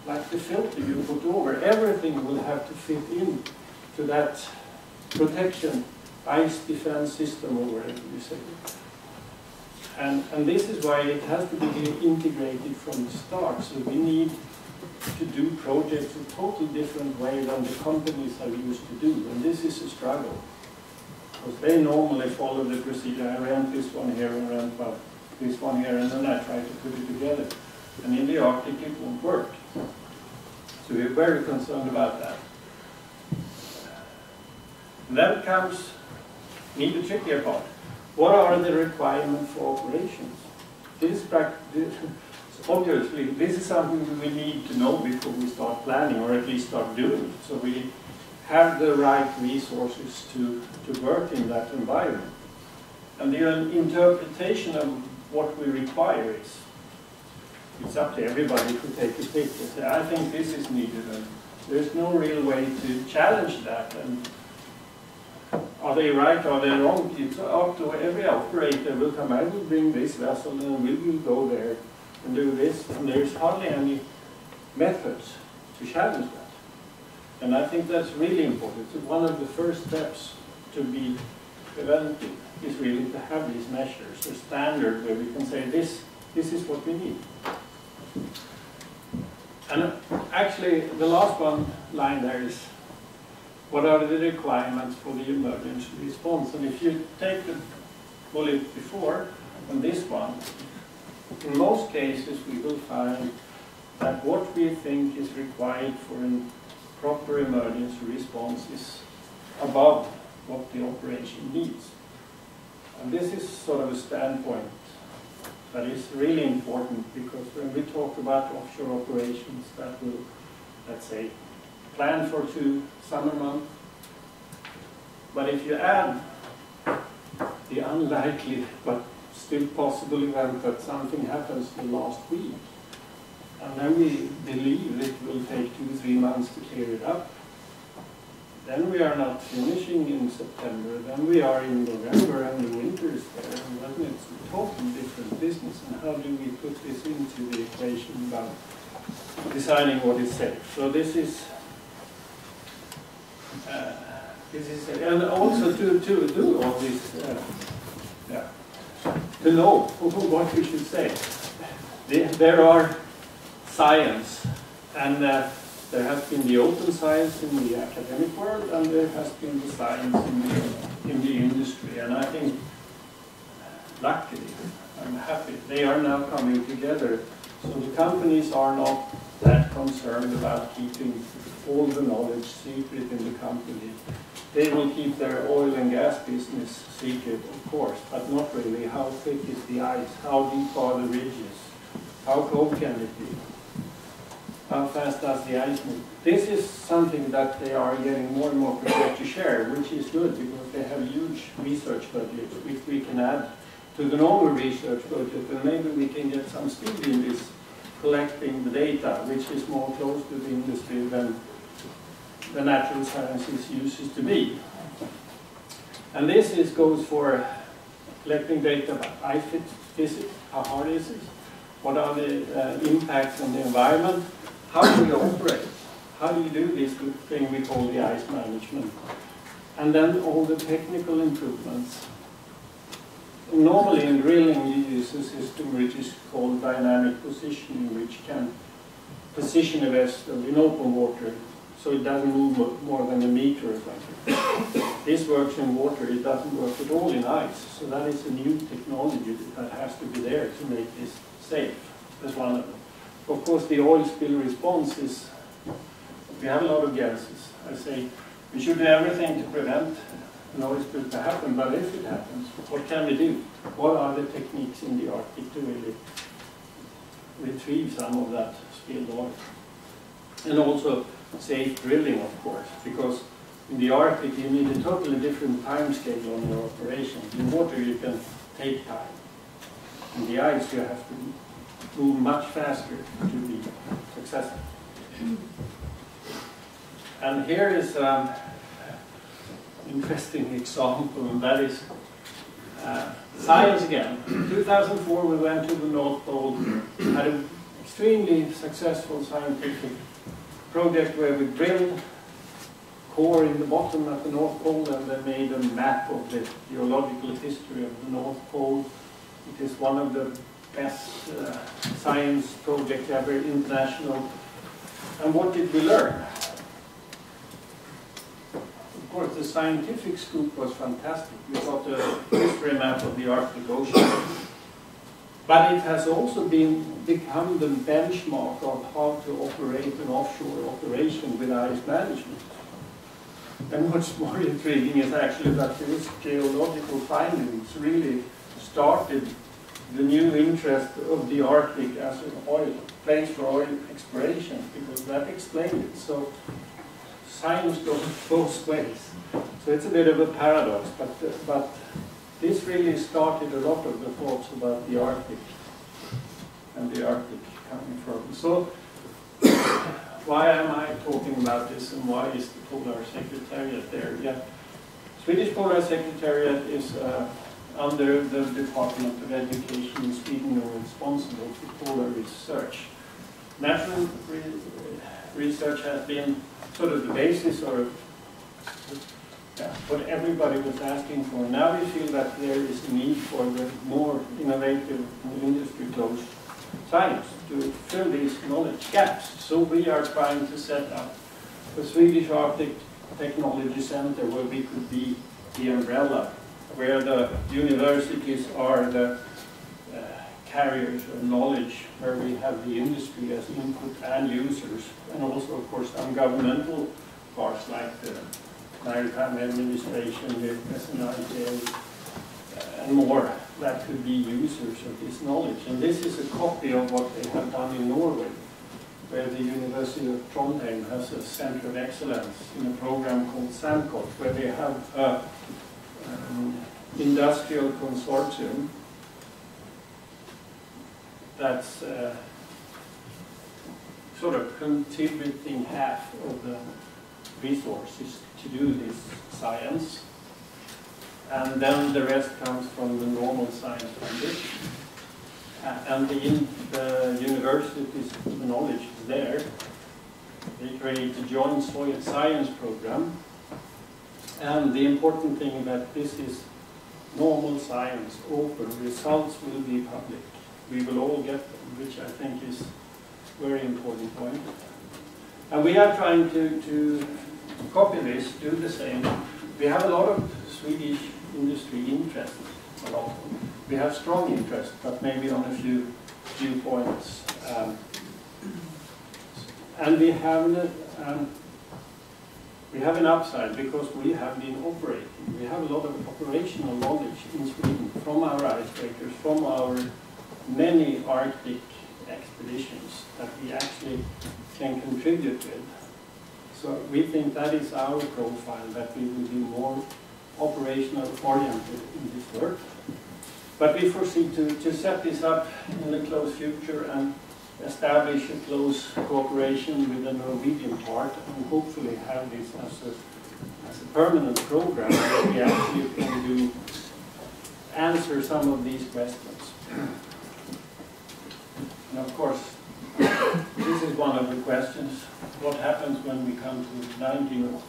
[SPEAKER 4] the filter you put over. Everything will have to fit in to that protection, ice defense system or whatever you say. And this is why it has to be integrated from the start. So we need to do projects a totally different way than the companies are used to do. And this is a struggle. Because they normally follow the procedure. I rent this one here and rent this one here, and then I try to put it together. And in the Arctic it won't work. So we're very concerned about that. And then comes the trickier part. What are the requirements for operations? Obviously, this is something we need to know before we start planning, or at least start doing it. So we have the right resources to work in that environment. And the interpretation of what we require is, it's up to everybody to take a pick and say, I think this is needed, and there's no real way to challenge that. And are they right, are they wrong? It's up to every operator will come, I will bring this vessel and we will go there and do this, and there's hardly any methods to challenge that. And I think that's really important. So one of the first steps to be preventive is really to have these measures, a standard where we can say this is what we need. And actually the last one line there is, what are the requirements for the emergency response? And if you take the bullet before and this one, in most cases we will find that what we think is required for a proper emergency response is above what the operation needs. And this is sort of a standpoint that is really important, because when we talk about offshore operations that will, let's say, plan for 2 summer months, but if you add the unlikely but still possible event that something happens the last week, and then we believe it will take 2-3 months to clear it up, then we are not finishing in September, then we are in November and the winter is there, and then it's a totally different business. And how do we put this into the equation about deciding what is safe? So this is and also to do all this, to know what we should say. There are science, and there has been the open science in the academic world, and there has been the science in the industry. And I think, luckily, I'm happy, they are now coming together. So the companies are not that concerned about keeping all the knowledge secret in the company. They will keep their oil and gas business secret, of course, but not really. How thick is the ice? How deep are the ridges? How cold can it be? How fast does the ice move? This is something that they are getting more and more prepared to share, which is good, because they have huge research budgets, which we can add to the normal research budget, and maybe we can get some speed in this collecting the data, which is more close to the industry than the natural sciences uses to be. And this goes for collecting data about ice physics, how hard is it, what are the impacts on the environment, how do we operate, how do you do this good thing we call the ice management, and then all the technical improvements. Normally in drilling you use a system which is called dynamic positioning, which can position a vessel in open water so it doesn't move more than a meter or something. This works in water, it doesn't work at all in ice. So that is a new technology that has to be there to make this safe. That's one of them. Of course, the oil spill response is, we have a lot of gases. I say we should do everything to prevent an oil spill to happen, but if it happens, what can we do? What are the techniques in the Arctic to really retrieve some of that spilled oil? And also safe drilling, of course, because in the Arctic you need a totally different time scale on your operations. In water you can take time. In the ice you have to move much faster to be successful. And here is an interesting example, and that is science again. In 2004 we went to the North Pole, had an extremely successful scientific project where we drilled core in the bottom at the North Pole, and they made a map of the geological history of the North Pole. It is one of the best science projects ever, international. And what did we learn? Of course, the scientific scoop was fantastic. We got a history map of the Arctic Ocean. But it has also become the benchmark of how to operate an offshore operation with ice management. And what's more intriguing is actually that these geological findings really started the new interest of the Arctic as an oil place for oil exploration, because that explained it. So science goes both ways. So it's a bit of a paradox, but this really started a lot of the thoughts about the Arctic and the Arctic coming from. So why am I talking about this, and why is the Polar Secretariat there? Yeah, Swedish Polar Secretariat is under the Department of Education in Sweden and responsible for polar research. National research has been sort of the basis or what everybody was asking for. Now we feel that there is a need for the more innovative and industry-close science to fill these knowledge gaps. So we are trying to set up the Swedish Arctic Technology Center where we could be the umbrella, where the universities are the carriers of knowledge, where we have the industry as input and users, and also, of course, some governmental parts like the Maritime administration with SNIJ and more that could be users of this knowledge. And this is a copy of what they have done in Norway, where the University of Trondheim has a center of excellence in a program called SAMCOT, where they have an industrial consortium that's sort of contributing half of the resources to do this science, and then the rest comes from the normal science foundation. And the universities, the knowledge is there. They create a joint science program, and the important thing is that this is normal science, open, results will be public. We will all get them, which I think is a very important point. And we are trying to copy this, do the same. We have a lot of Swedish industry interest, a lot. We have strong interest, but maybe on a few points. And we have an upside because we have been operating. We have a lot of operational knowledge in Sweden from our icebreakers, from our many Arctic expeditions that we actually can contribute with. So we think that is our profile, that we will be more operational oriented in this work. But we foresee to set this up in the close future and establish a close cooperation with the Norwegian part, and hopefully have this as a permanent program where we actually can answer some of these questions. And of course, this is one of the questions: what happens when we come to 90?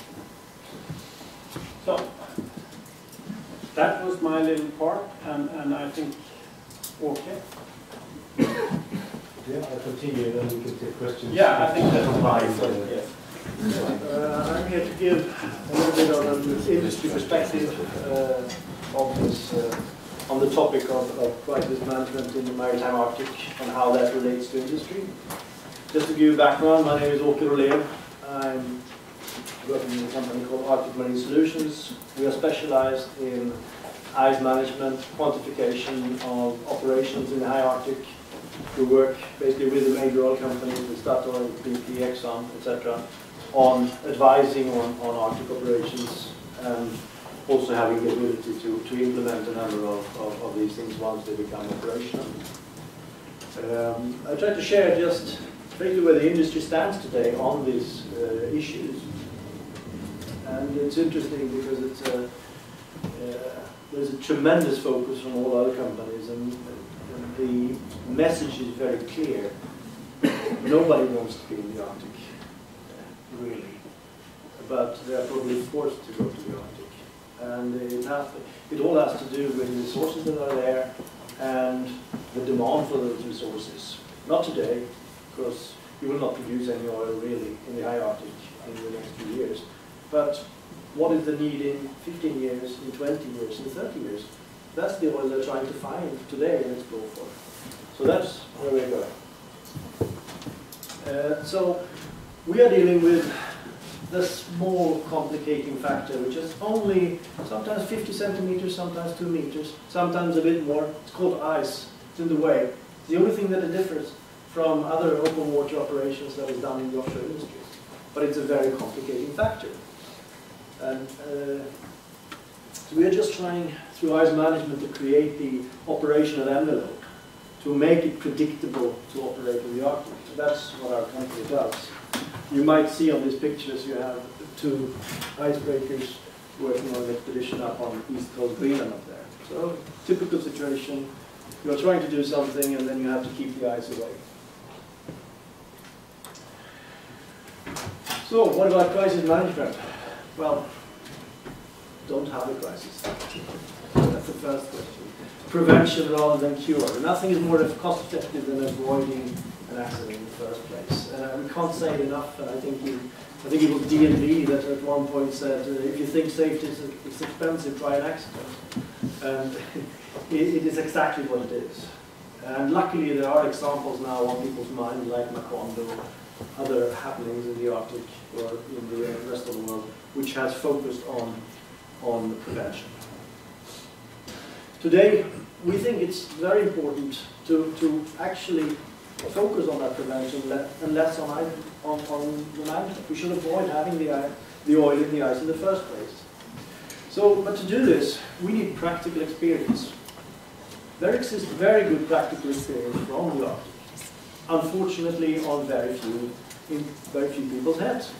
[SPEAKER 4] So that was my little part, and I think okay.
[SPEAKER 8] Yeah, I'll continue, then we can take questions.
[SPEAKER 4] Yeah, I think that's fine.
[SPEAKER 8] So,
[SPEAKER 4] Yes.
[SPEAKER 8] I'm here to give a little bit of an industry perspective of this, on the topic of crisis management in the maritime Arctic and how that relates to industry. Just to give you background, my name is Åke Rohlén. I'm working in a company called Arctic Marine Solutions. We are specialized in ice management, quantification of operations in the high Arctic. We work basically with the major oil companies, with Statoil, BP, Exxon, etc., on advising on Arctic operations, and also having the ability to implement a number of these things once they become operational. I try to share just basically where the industry stands today on these issues. And it's interesting because it's there's a tremendous focus from all other companies, and the message is very clear. Nobody wants to be in the Arctic, really, but they are probably forced to go to the Arctic. And it all has to do with the resources that are there and the demand for those resources. Not today, because you will not produce any oil really in the high Arctic in the next few years. But what is the need in 15 years, in 20 years, in 30 years? That's the oil they're trying to find today and explore for. So that's where we're going. So we are dealing with the small complicating factor, which is only sometimes 50 centimeters, sometimes 2 meters, sometimes a bit more. It's called ice. It's in the way. It's the only thing that it differs from other open water operations that is done in the offshore industry. but it's a very complicating factor. And so we are just trying, through ice management, to create the operational envelope to make it predictable to operate in the Arctic. So that's what our company does. You might see on these pictures you have 2 icebreakers working on an expedition up on East Coast Greenland up there. So typical situation, you're trying to do something and then you have to keep the ice away. So what about crisis management? Well, don't have a crisis. That's the first question. Prevention rather than cure. Nothing is more cost effective than avoiding an accident in the first place. We can't say it enough, and I think it was DNV that at one point said, if you think safety is expensive, try an accident. And it is exactly what it is. And luckily there are examples now on people's minds like Macondo, other happenings in the Arctic or in the rest of the world, which has focused on prevention. Today, we think it's very important to actually focus on that prevention and less on the management. We should avoid having the oil in the ice in the first place. So, but to do this, we need practical experience. There exists very good practical experience from the Arctic. Unfortunately, on very few people's heads.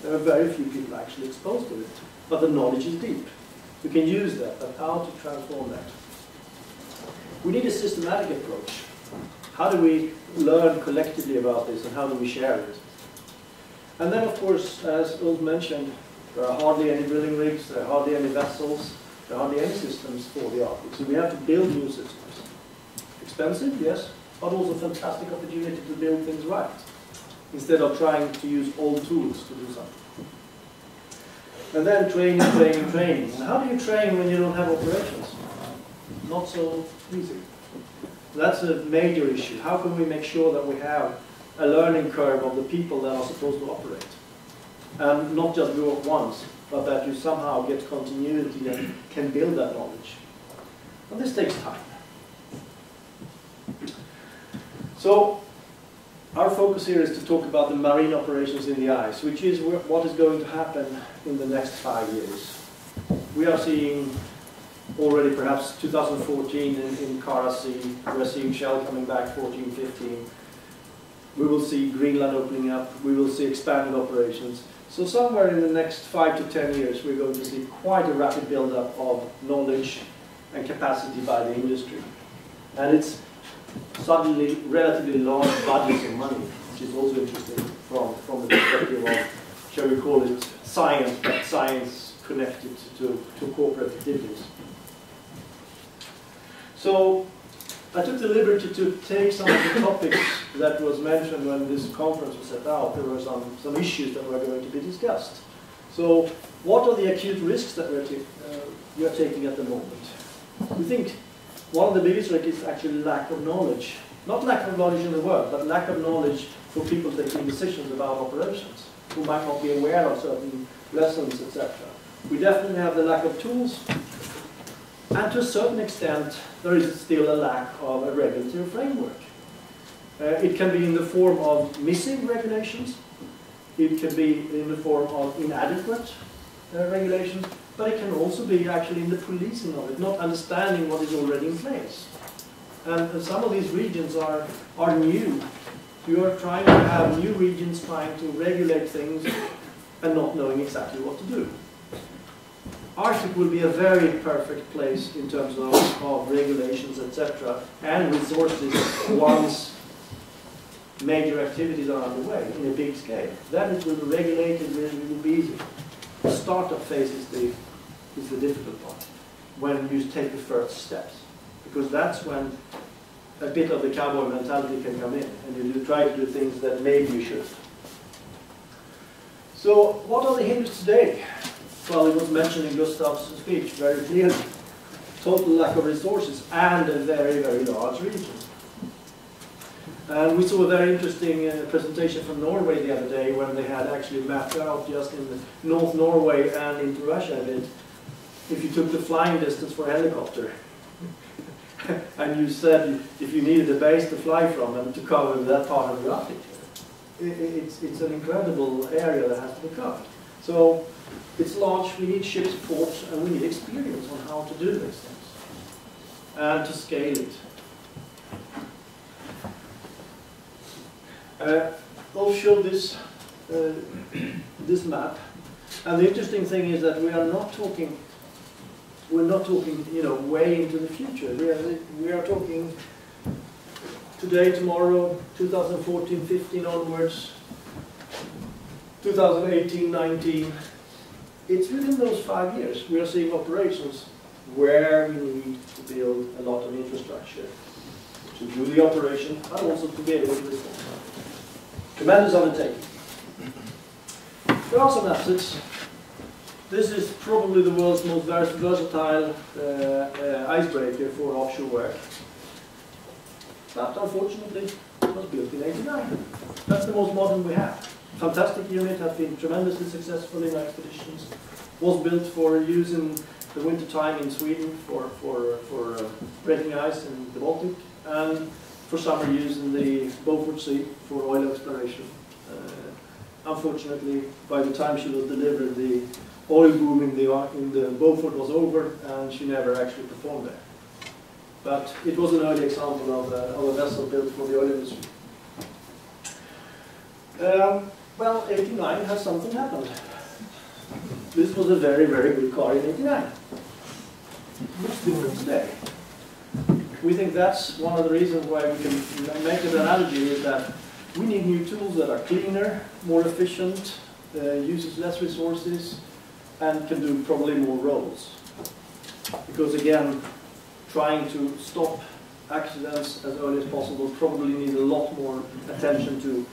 [SPEAKER 8] There are very few people actually exposed to it. But the knowledge is deep. We can use that, but how to transform that? We need a systematic approach. How do we learn collectively about this and how do we share it? And then, of course, as Ulf mentioned, there are hardly any drilling rigs, there are hardly any vessels, there are hardly any systems for the Arctic. So we have to build new systems. Expensive, yes, but also a fantastic opportunity to build things right, instead of trying to use old tools to do something. And then training. And how do you train when you don't have operations? Not so easy. That's a major issue. How can we make sure that we have a learning curve of the people that are supposed to operate? And not just do it once, but that you somehow get continuity and can build that knowledge. And this takes time. So, our focus here is to talk about the marine operations in the ice, which is what is going to happen in the next 5 years. We are seeing already perhaps 2014 in Kara Sea, we're seeing Shell coming back 14, 15. We will see Greenland opening up, we will see expanded operations. So somewhere in the next 5 to 10 years we're going to see quite a rapid build-up of knowledge and capacity by the industry. And it's suddenly relatively large budgets of money, which is also interesting from the perspective of, shall we call it, science, but science connected to corporate activities. So I took the liberty to take some of the topics that was mentioned when this conference was set out. There were some issues that were going to be discussed. So what are the acute risks that we are taking at the moment? We think one of the biggest risks is actually lack of knowledge. Not lack of knowledge in the world, but lack of knowledge for people taking decisions about operations, who might not be aware of certain lessons, etc. We definitely have the lack of tools, and to a certain extent, there is still a lack of a regulatory framework. It can be in the form of missing regulations, it can be in the form of inadequate regulations, but it can also be actually in the policing of it, not understanding what is already in place. And some of these regions are new. You are trying to have new regions trying to regulate things and not knowing exactly what to do. Arctic will be a very perfect place in terms of regulations, etc., and resources once major activities are underway in a big scale. Then it will be regulated, it will be easy. The startup phase is the difficult part, when you take the first steps, because that's when a bit of the cowboy mentality can come in, and you try to do things that maybe you should. So, what are the hindrances today? Well, it was mentioned in Gustav's speech very clearly. Total lack of resources and a very, very large region. And we saw a very interesting presentation from Norway the other day when they had actually mapped out just in the North Norway and into Russia a bit, if you took the flying distance for a helicopter. And you said if you needed a base to fly from and to cover that part of the Arctic. it's an incredible area that has to be covered. So it's large, we need ships, ports, and we need experience on how to do these things and to scale it. I'll show this this map, and the interesting thing is that we're not talking, you know, way into the future. We are talking today, tomorrow, 2014, 15 onwards, 2018, 19. It's within those 5 years we are seeing operations where we need to build a lot of infrastructure to do the operation, but also to be able to respond. Tremendous undertaking. There are some assets. This is probably the world's most versatile icebreaker for offshore work. But unfortunately, it was built in '89. That's the most modern we have. Fantastic unit, has been tremendously successful in expeditions. Was built for use in the winter time in Sweden for breaking ice in the Baltic, and for summer use in the Beaufort Sea for oil exploration. Unfortunately, by the time she was delivered, the oil boom in the Beaufort was over, and she never actually performed there. But it was an early example of a vessel built for the oil industry. Well, '89 has something happened. This was a very, very good car in '89. What's different today? We think that's one of the reasons why we can make an analogy is that we need new tools that are cleaner, more efficient, uses less resources, and can do probably more roles. Because again, trying to stop accidents as early as possible probably need a lot more attention to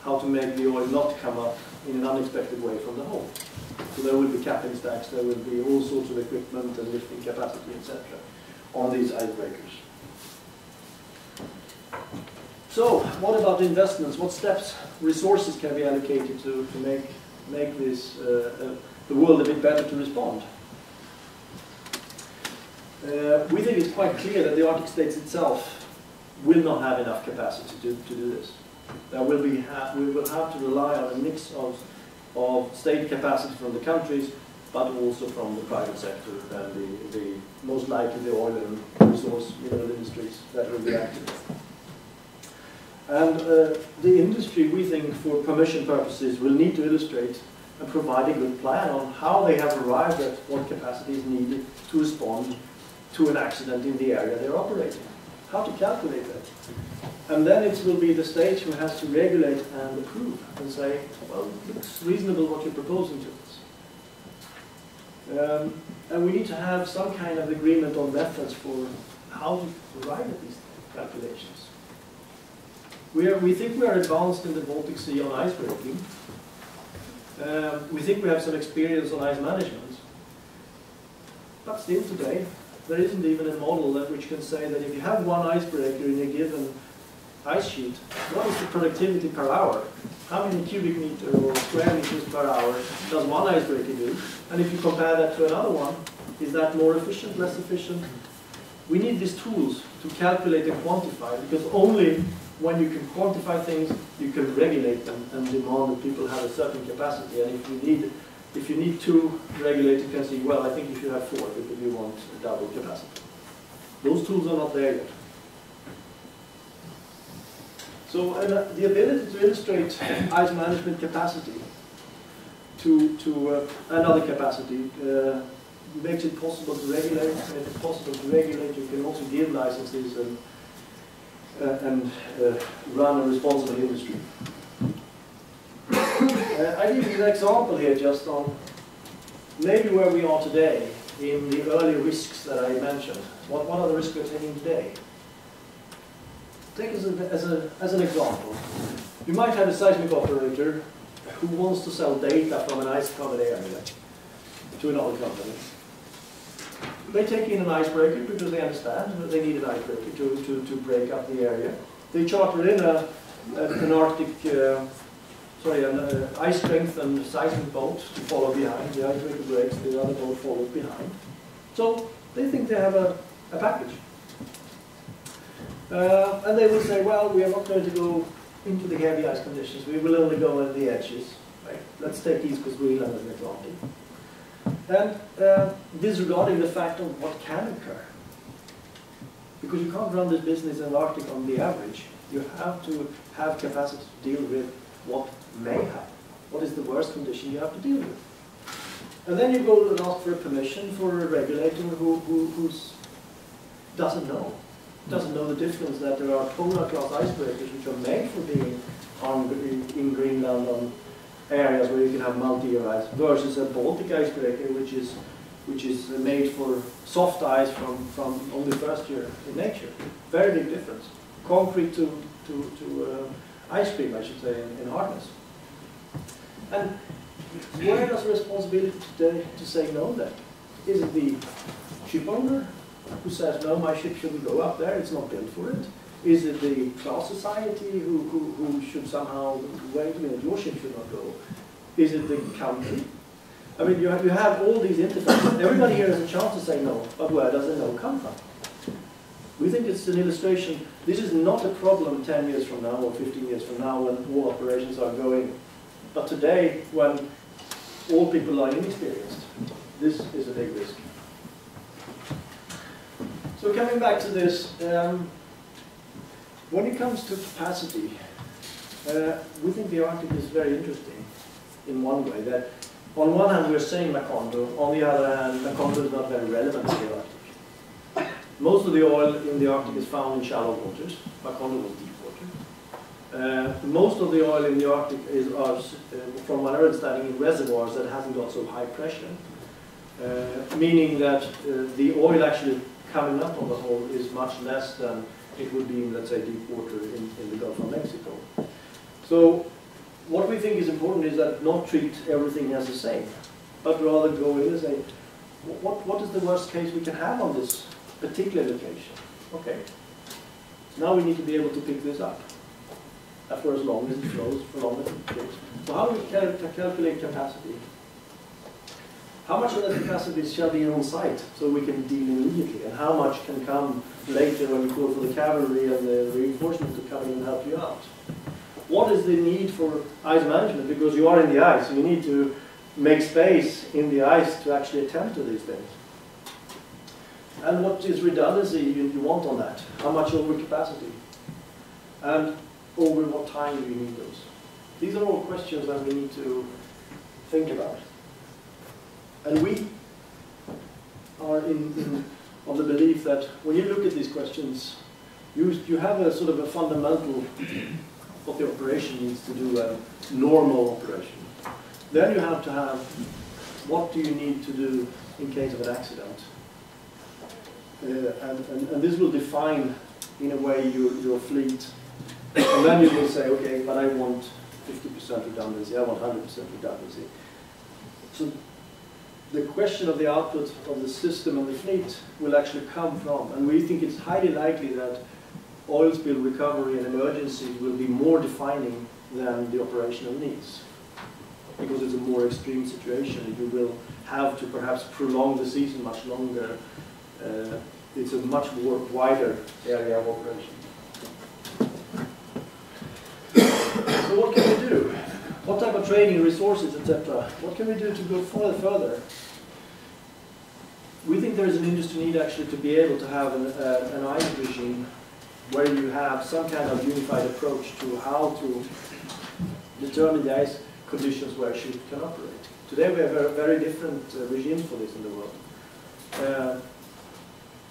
[SPEAKER 8] how to make the oil not come up in an unexpected way from the hull. So there will be capping stacks, there will be all sorts of equipment and lifting capacity, etc. on these icebreakers. So, what about investments? What steps, resources can be allocated to make this the world a bit better to respond? We think it's quite clear that the Arctic states itself will not have enough capacity to do this. We will have to rely on a mix of state capacity from the countries, but also from the private sector and the most likely the oil and resource mineral industries that will be active. And the industry, we think, for permission purposes, will need to illustrate and provide a good plan on how they have arrived at what capacity is needed to respond to an accident in the area they're operating. How to calculate that. And then it will be the state who has to regulate and approve and say, well, it looks reasonable what you're proposing to us. And we need to have some kind of agreement on methods for how to arrive at these calculations. We think we are advanced in the Baltic Sea on ice breaking. We think we have some experience on ice management. But still today, there isn't even a model which can say that if you have one icebreaker in a given ice sheet, what is the productivity per hour? How many cubic meters or square meters per hour does one icebreaker do? And if you compare that to another one, is that more efficient, less efficient? We need these tools to calculate and quantify, because only when you can quantify things, you can regulate them and demand that people have a certain capacity. And if you need 2 regulators, you can say, well, I think you should have 4 because you want a double capacity. Those tools are not there yet. So the ability to illustrate ice management capacity to another capacity makes it possible to regulate. And if it's possible to regulate, you can also give licenses and run a responsible industry. I give you an example here just on maybe where we are today in the early risks that I mentioned. What are the risks we're taking today? Take as an example. You might have a seismic operator who wants to sell data from an ice-covered area to another company. They take in an icebreaker because they understand that they need an icebreaker to break up the area. They charter in an Arctic, an ice strength and seismic boat to follow behind. The icebreaker breaks, the other boat follows behind. So they think they have a package. And they will say, well, we are not going to go into the heavy ice conditions, we will only go at the edges. Right? Let's take East Coast Greenland as an example. And disregarding the fact of what can occur. Because you can't run this business in the Arctic on the average. You have to have capacity to deal with what may happen. What is the worst condition you have to deal with? And then you go and ask for a permission for a regulator who doesn't know the difference that there are polar class icebreakers which are made for being in Greenland on areas where you can have multi-year ice versus a Baltic icebreaker which is made for soft ice from only first year in nature. Very big difference. Concrete to ice cream, I should say, in hardness. And where does the responsibility today to say no then? Is it the ship owner who says, no, my ship shouldn't go up there, it's not built for it? Is it the class society who should somehow, wait a minute, your ship should not go? Is it the country? I mean, you have all these interfaces. Everybody here has a chance to say no, but where does the no come from? We think it's an illustration. This is not a problem 10 years from now or 15 years from now when all operations are going. But today, when all people are inexperienced, this is a big risk. So coming back to this, when it comes to capacity, we think the Arctic is very interesting in one way. That on one hand we're saying Macondo, on the other hand Macondo is not very relevant to the Arctic. Most of the oil in the Arctic is found in shallow waters. Macondo was deep water. Most of the oil in the Arctic is, from my understanding, in reservoirs that hasn't got so high pressure, meaning that the oil actually coming up on the whole is much less than it would be in, let's say, deep water in the Gulf of Mexico. So what we think is important is that not treat everything as the same, but rather go in and say, what is the worst case we can have on this particular location? Okay, now we need to be able to pick this up for as long as it flows, for long as it flows. So how do we calculate capacity? How much of that capacity shall be on site so we can deal immediately, and how much can come later when we call for the cavalry and the reinforcement to come in and help you out? What is the need for ice management? Because you are in the ice, so you need to make space in the ice to actually attend to these things. And what is redundancy you want on that? How much overcapacity? And over what time do you need those? These are all questions that we need to think about. And we are of the belief that when you look at these questions, you have a sort of a fundamental what the operation needs to do, a normal operation. Then you have to have what do you need to do in case of an accident. And this will define, in a way, your fleet. And then you will say, okay, but I want 50% redundancy, I want 100% redundancy. So the question of the output of the system and the fleet will actually come from, and we think it's highly likely that oil spill recovery and emergencies will be more defining than the operational needs. Because it's a more extreme situation, you will have to perhaps prolong the season much longer. It's a much more wider area of operation. So what can we do? What type of training, resources, etc.? What can we do to go further? We think there is an industry need actually to be able to have an ice regime where you have some kind of unified approach to how to determine the ice conditions where ships can operate. Today we have very different regimes for this in the world.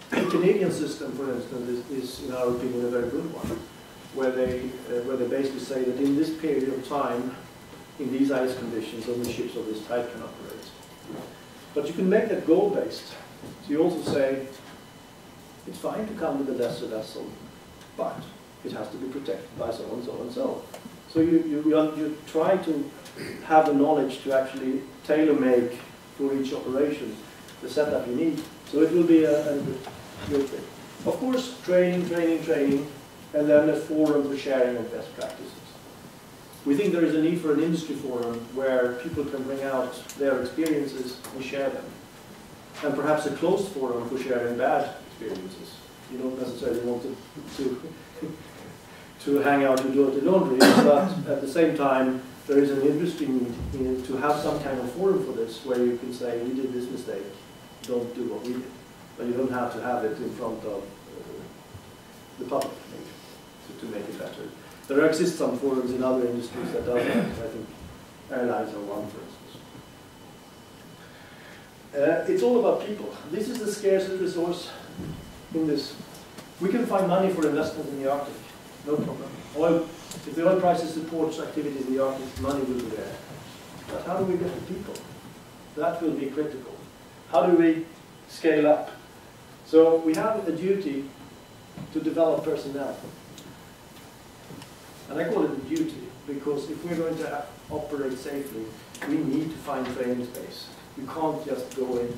[SPEAKER 8] The Canadian system, for instance, is in our opinion a very good one, where they basically say that in this period of time, in these ice conditions, only ships of this type can operate. But you can make that goal-based. So you also say, it's fine to come with a lesser vessel, but it has to be protected by so and so and so. So you try to have the knowledge to actually tailor-make for each operation the setup you need. So it will be a good thing. Of course, training, and then a forum for sharing of best practices. We think there is a need for an industry forum where people can bring out their experiences and share them. And perhaps a closed forum for sharing bad experiences. You don't necessarily want to to hang out and dirty laundry, but at the same time, there is an industry need to have some kind of forum for this, where you can say, we did this mistake, don't do what we did. But you don't have to have it in front of the public to make it better. There exist some forums in other industries that does that. I think airlines are one, for instance. It's all about people. This is the scarcest resource in this. We can find money for investment in the Arctic, no problem. If the oil prices supports activities in the Arctic, money will be there. But how do we get the people? That will be critical. How do we scale up? So we have a duty to develop personnel. And I call it a duty, because if we're going to operate safely, we need to find training space. You can't just go in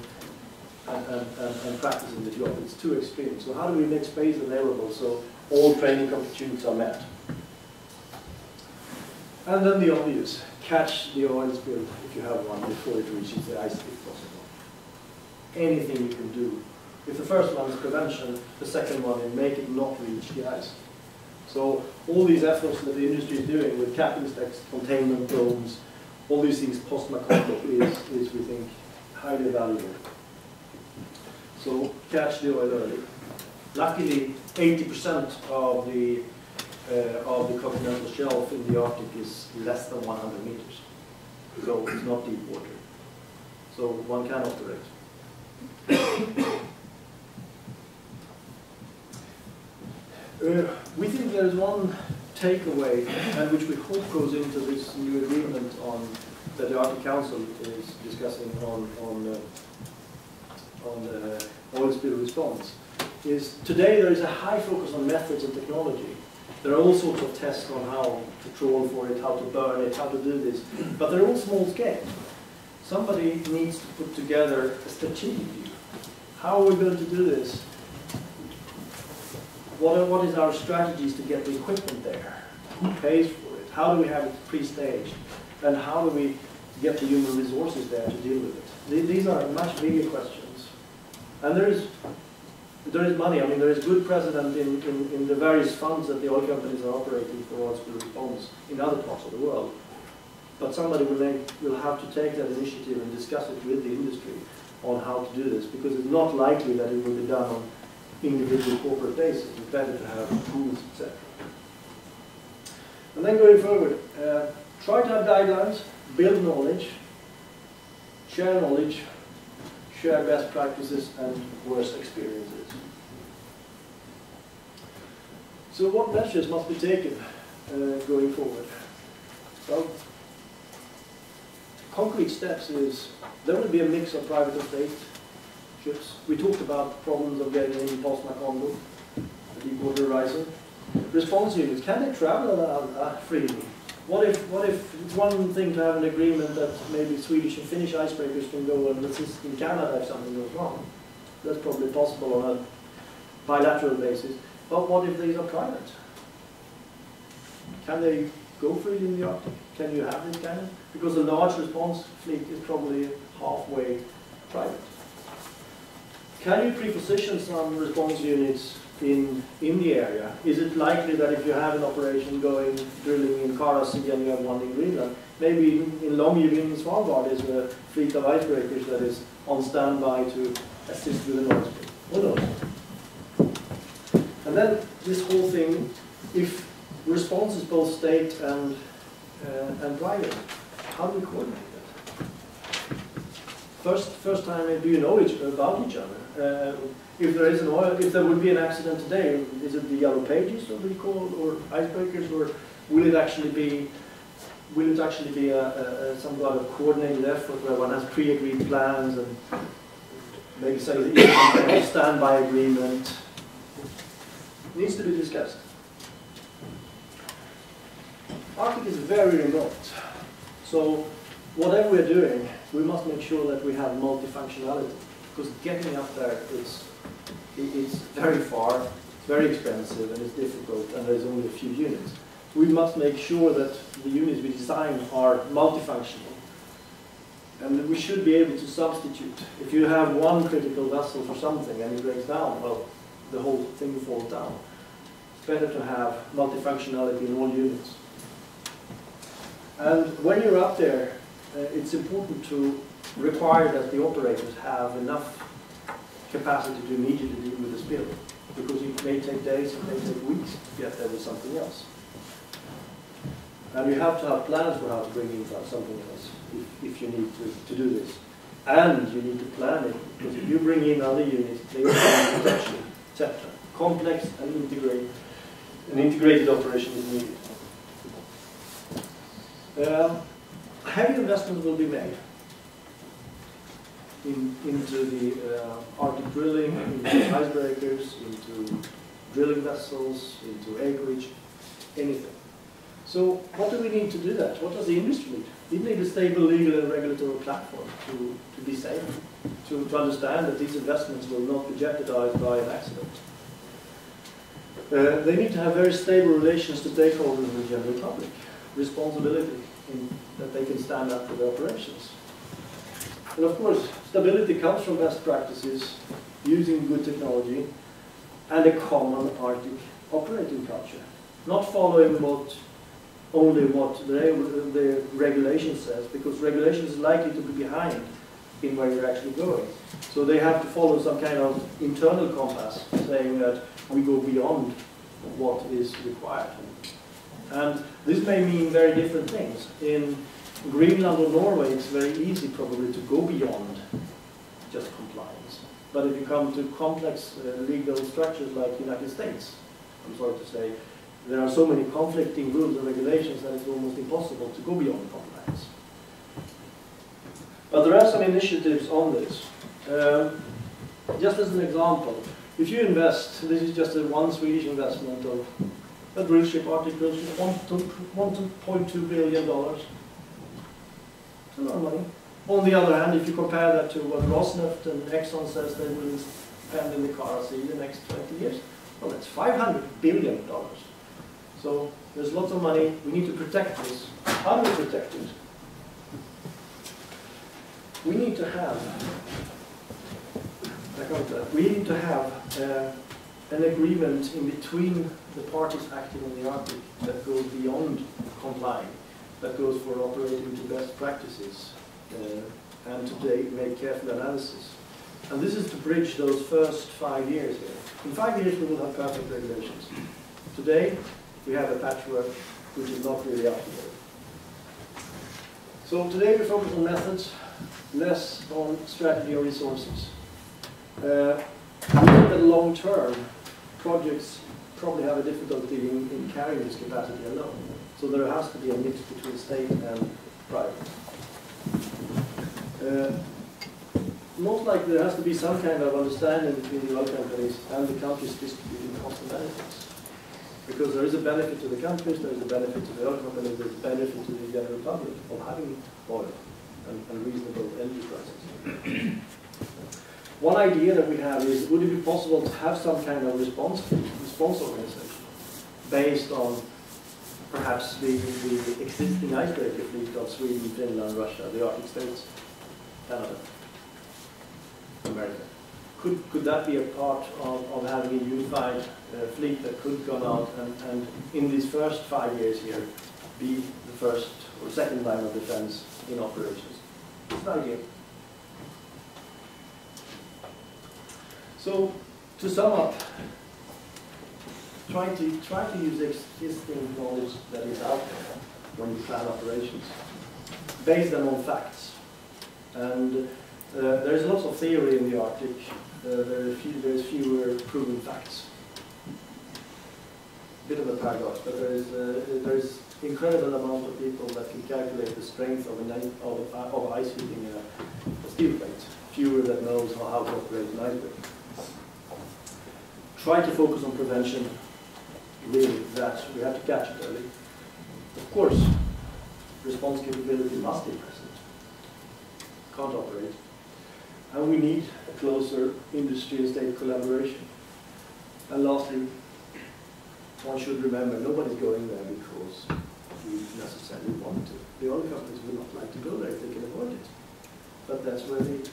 [SPEAKER 8] and practice in the job. It's too extreme. So how do we make space available so all training opportunities are met? And then the obvious, catch the oil spill, if you have one, before it reaches the ice if possible. Anything you can do. If the first one is prevention, the second one is make it not reach the ice. So all these efforts that the industry is doing with capping stacks, containment domes, all these things post-McConnell is, we think, highly valuable. So catch the oil early. Luckily, 80% of the continental shelf in the Arctic is less than 100 meters. So it's not deep water. So one can operate. We think there is one takeaway, and which we hope goes into this new agreement that the Arctic Council is discussing on the oil spill response, is today there is a high focus on methods and technology. There are all sorts of tests on how to trawl for it, how to burn it, how to do this, but they're all small scale. Somebody needs to put together a strategic view. How are we going to do this? What is our strategies to get the equipment there? Who pays for it? How do we have it pre-staged? And how do we get the human resources there to deal with it? These are much bigger questions. And there is money. I mean, there is good precedent in the various funds that the oil companies are operating for oil spill response in other parts of the world. But somebody will have to take that initiative and discuss it with the industry on how to do this, because it's not likely that it will be done on individual corporate basis. It's better to have pools, etc. And then going forward, try to have guidelines, build knowledge, share best practices and worst experiences. So what measures must be taken going forward? Well, concrete steps is, there will be a mix of private and state ships. We talked about problems of getting in post-McConnell, the deepwater horizon. Response units, can they travel freely? What if one thing to have an agreement that maybe Swedish and Finnish icebreakers can go and assist in Canada if something goes wrong? That's probably possible on a bilateral basis. But what if these are private? Can they go freely in the Arctic? Can you have this kind of? Because a large response fleet is probably halfway private. Can you pre-position some response units in the area? Is it likely that if you have an operation going, drilling in Kara Sea and you have one in Greenland, maybe in Longyearbyen in Svalbard is a fleet of icebreakers that is on standby to assist with an oil spill? Who knows? And then this whole thing, if response is both state and private, how do we coordinate that? First time, do you know about each other? If there is an oil, if there would be an accident today, is it the yellow pages that we call, or icebreakers, or will it actually be some kind of coordinated effort where one has pre-agreed plans and maybe say a standby agreement? It needs to be discussed. Arctic is very remote, so whatever we're doing, we must make sure that we have multifunctionality, because getting up there it's very far, it's very expensive, and it's difficult, and there's only a few units. We must make sure that the units we design are multifunctional, and we should be able to substitute. If you have one critical vessel for something and it breaks down, well, the whole thing falls down. better to have multifunctionality in all units. And when you're up there, it's important to require that the operators have enough capacity to immediately deal with the spill, because it may take days, it may take weeks to get there with something else. And you have to have plans for how to bring in something else if you need to do this. And you need to plan it, because if you bring in other units, they will need protection, etc. Complex and integrated operation is needed. Heavy investments will be made into the Arctic drilling, into icebreakers, into drilling vessels, into acreage, anything. So what do we need to do that? What does the industry need? We need a stable legal and regulatory platform to be safe, to understand that these investments will not be jeopardized by an accident. They need to have very stable relations to stakeholders in the general public, responsibility that they can stand up for their operations. And of course, stability comes from best practices, using good technology, and a common Arctic operating culture. Not following only what the regulation says, because regulation is likely to be behind in where you're actually going. So they have to follow some kind of internal compass, saying that we go beyond what is required. And this may mean very different things. In Greenland or Norway, it's very easy probably to go beyond just compliance. But if you come to complex legal structures like the United States, I'm sorry to say, there are so many conflicting rules and regulations that it's almost impossible to go beyond compliance. But there are some initiatives on this. Just as an example, if you invest, this is just one Swedish investment of a drill ship, Arctic drill ship, $1.2 billion. It's a lot of money. On the other hand, if you compare that to what Rosneft and Exxon says they will spend in the Kara Sea the next 20 years, well, that's $500 billion. So there's lots of money. We need to protect this. How do we protect it? We need to have an agreement in between the parties acting in the Arctic that goes beyond complying, that goes for operating to best practices, and to make careful analysis. And this is to bridge those first 5 years here. In 5 years we will have perfect regulations. Today we have a patchwork which is not really up to date. So today we focus on methods, less on strategy or resources. We think that long term projects probably have a difficulty in carrying this capacity alone. So there has to be a mix between state and private. Most likely there has to be some kind of understanding between the oil companies and the countries distributing cost and benefits. Because there is a benefit to the countries, there is a benefit to the oil companies, there is a benefit to the general public of having oil and reasonable energy prices. One idea that we have is, would it be possible to have some kind of response organization based on perhaps the existing icebreaker fleet of Sweden, Finland, Russia, the Arctic states, Canada, America? Could that be a part of having a unified fleet that could come out and in these first 5 years here be the first or second line of defense in operations? It's an idea. So, to sum up, try to use existing knowledge that is out there when you plan operations. Base them on facts. And there's lots of theory in the Arctic. There's fewer proven facts. Bit of a paradox, but there is incredible amount of people that can calculate the strength of ice hitting a steel plate. Fewer that knows how to operate an iceberg. Try to focus on prevention, really, that we have to catch it early. Of course, response capability must be present. Can't operate. And we need a closer industry and state collaboration. And lastly, one should remember, nobody's going there because we necessarily want to. The oil companies would not like to go there if they can avoid it. But that's where the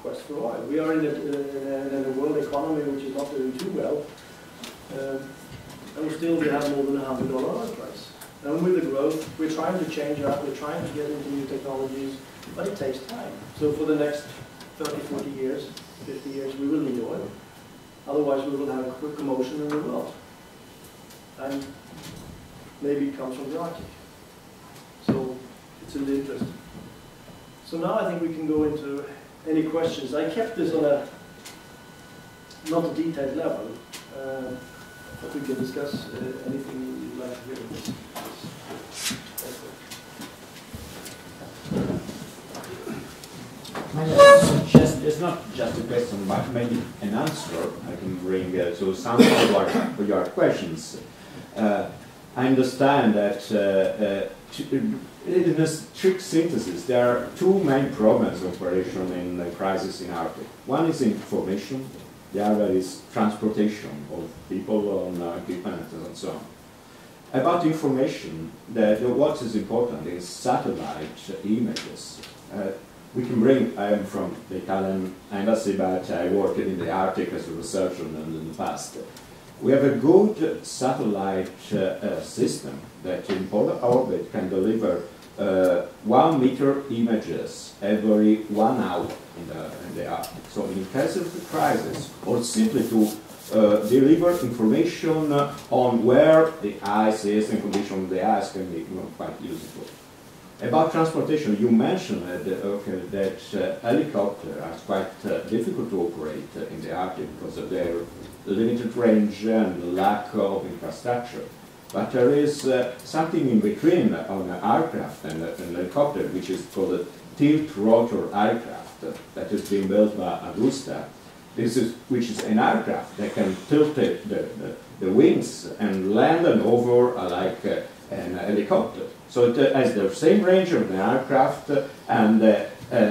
[SPEAKER 8] quest for oil. We are in a world economy which is not doing too well. and we have more than $100 oil price. And with the growth, we're trying to change that, we're trying to get into new technologies, but it takes time. So for the next 30, 40 years, 50 years, we will need oil. Otherwise, we will have a quick commotion in the world. And maybe it comes from the Arctic. So it's in the interest. So now I think we can go into any questions. I kept this on a not a detailed level, but we can discuss anything you'd like to hear on this.
[SPEAKER 9] It's not just a question, but maybe an answer I can bring to some of your questions. I understand that in a strict synthesis, there are two main problems of operation in the crisis in Arctic. One is information, the other is transportation of people on equipment and so on. About information, what is important is satellite images. We can bring, I am from the Italian embassy, but I worked in the Arctic as a researcher in the past. We have a good satellite system that in polar orbit can deliver 1 meter images every 1 hour in the Arctic. So in case of the crisis, or simply to deliver information on where the ice is and condition of the ice can be quite useful. About transportation, you mentioned that helicopters are quite difficult to operate in the Arctic because of their limited range and lack of infrastructure. But there is something in between on an aircraft and a helicopter, which is called a tilt-rotor aircraft that is being built by Augusta. Which is an aircraft that can tilt the wings and land over like an helicopter. So it has the same range of an aircraft and the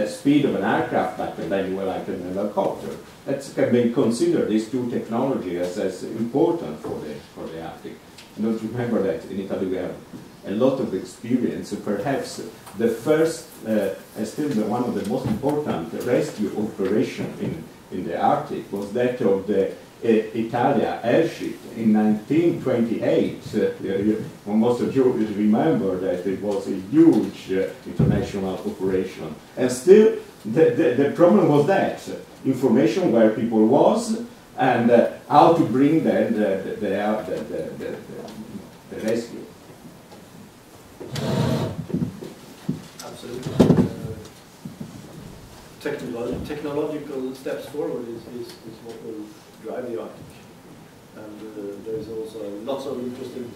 [SPEAKER 9] speed of an aircraft, but then like an helicopter. That can be considered, these two technologies, as important for the Arctic. And don't remember that in Italy we have a lot of experience. So perhaps the first, still one of the most important rescue operations in the Arctic was that of the Italia airship in 1928. Most of you remember that it was a huge international operation. And still, the problem was that information where people was and how to bring them the rescue.
[SPEAKER 8] Absolutely. Technological steps forward is what will drive the Arctic. And there's also lots of interesting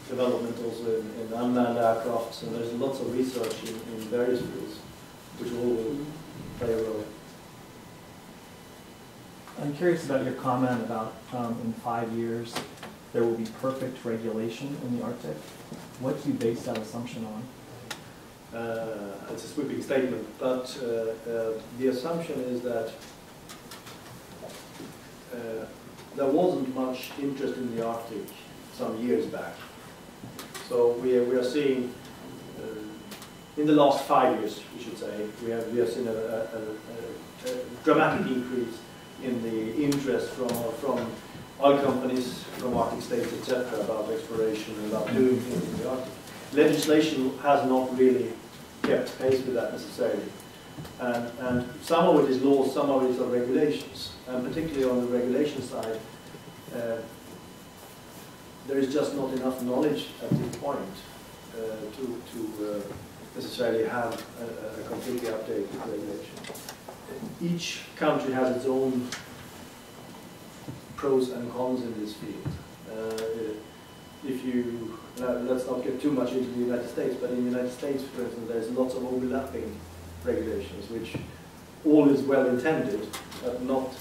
[SPEAKER 8] development also in unmanned aircrafts, and there's lots of research in various fields, which all will play a role.
[SPEAKER 10] I'm curious about your comment about in 5 years there will be perfect regulation in the Arctic. What do you base that assumption on?
[SPEAKER 8] It's a sweeping statement, but the assumption is that there wasn't much interest in the Arctic some years back. So we are seeing, in the last 5 years, we should say, we have seen a dramatic increase in the interest from oil companies, from Arctic states, etc., about exploration and about doing things in the Arctic. Legislation has not really kept pace with that necessarily. And some of it is laws, some of it are regulations. And particularly on the regulation side, there is just not enough knowledge at this point to necessarily have a completely updated regulation. Each country has its own pros and cons in this field. Let's not get too much into the United States, but in the United States, for instance, there's lots of overlapping regulations, which all is well intended, but not,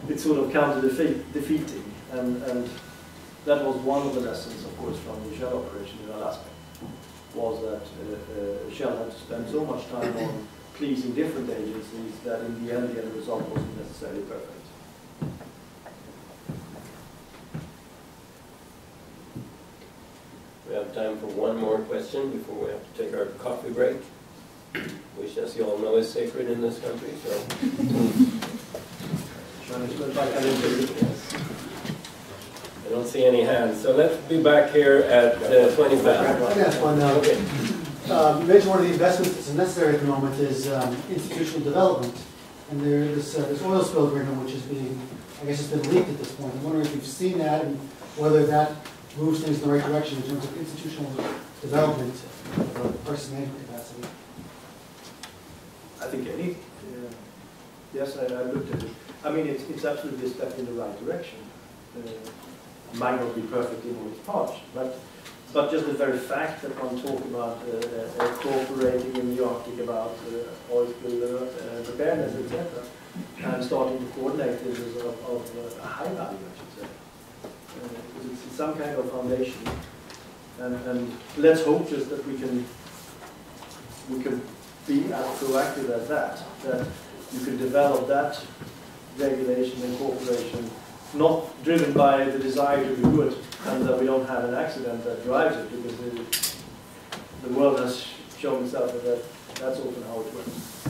[SPEAKER 8] it's sort of counter-defeating. And that was one of the lessons, of course, from the Shell operation in Alaska, was that Shell had to spend so much time on pleasing different agencies that in the end result wasn't necessarily perfect.
[SPEAKER 2] We have time for one more question before we have to take our coffee break, which, as you all know, is sacred in this country. So, don't see any hands. So let's be back here at 25.
[SPEAKER 7] That's one.
[SPEAKER 2] Okay.
[SPEAKER 7] You mentioned one of the investments that's necessary at the moment is institutional development. And there's this oil spill agreement which is being, I guess it's been leaked at this point. I'm wondering if you've seen that and whether that moves things in the right direction in terms of institutional development of crisis management capacity.
[SPEAKER 8] I think yes, I looked at it. I mean, it's absolutely a step in the right direction. Might not be perfect in all its parts, but just the very fact that one talk about cooperating in the Arctic about oil spill preparedness, etc., and starting to coordinate this is of a high value, I should say. It's some kind of foundation, and let's hope just that we can be as proactive as that you can develop that regulation and cooperation, not driven by the desire to be good, and that we don't have an accident that drives it, because the world has shown itself that that's often how it works.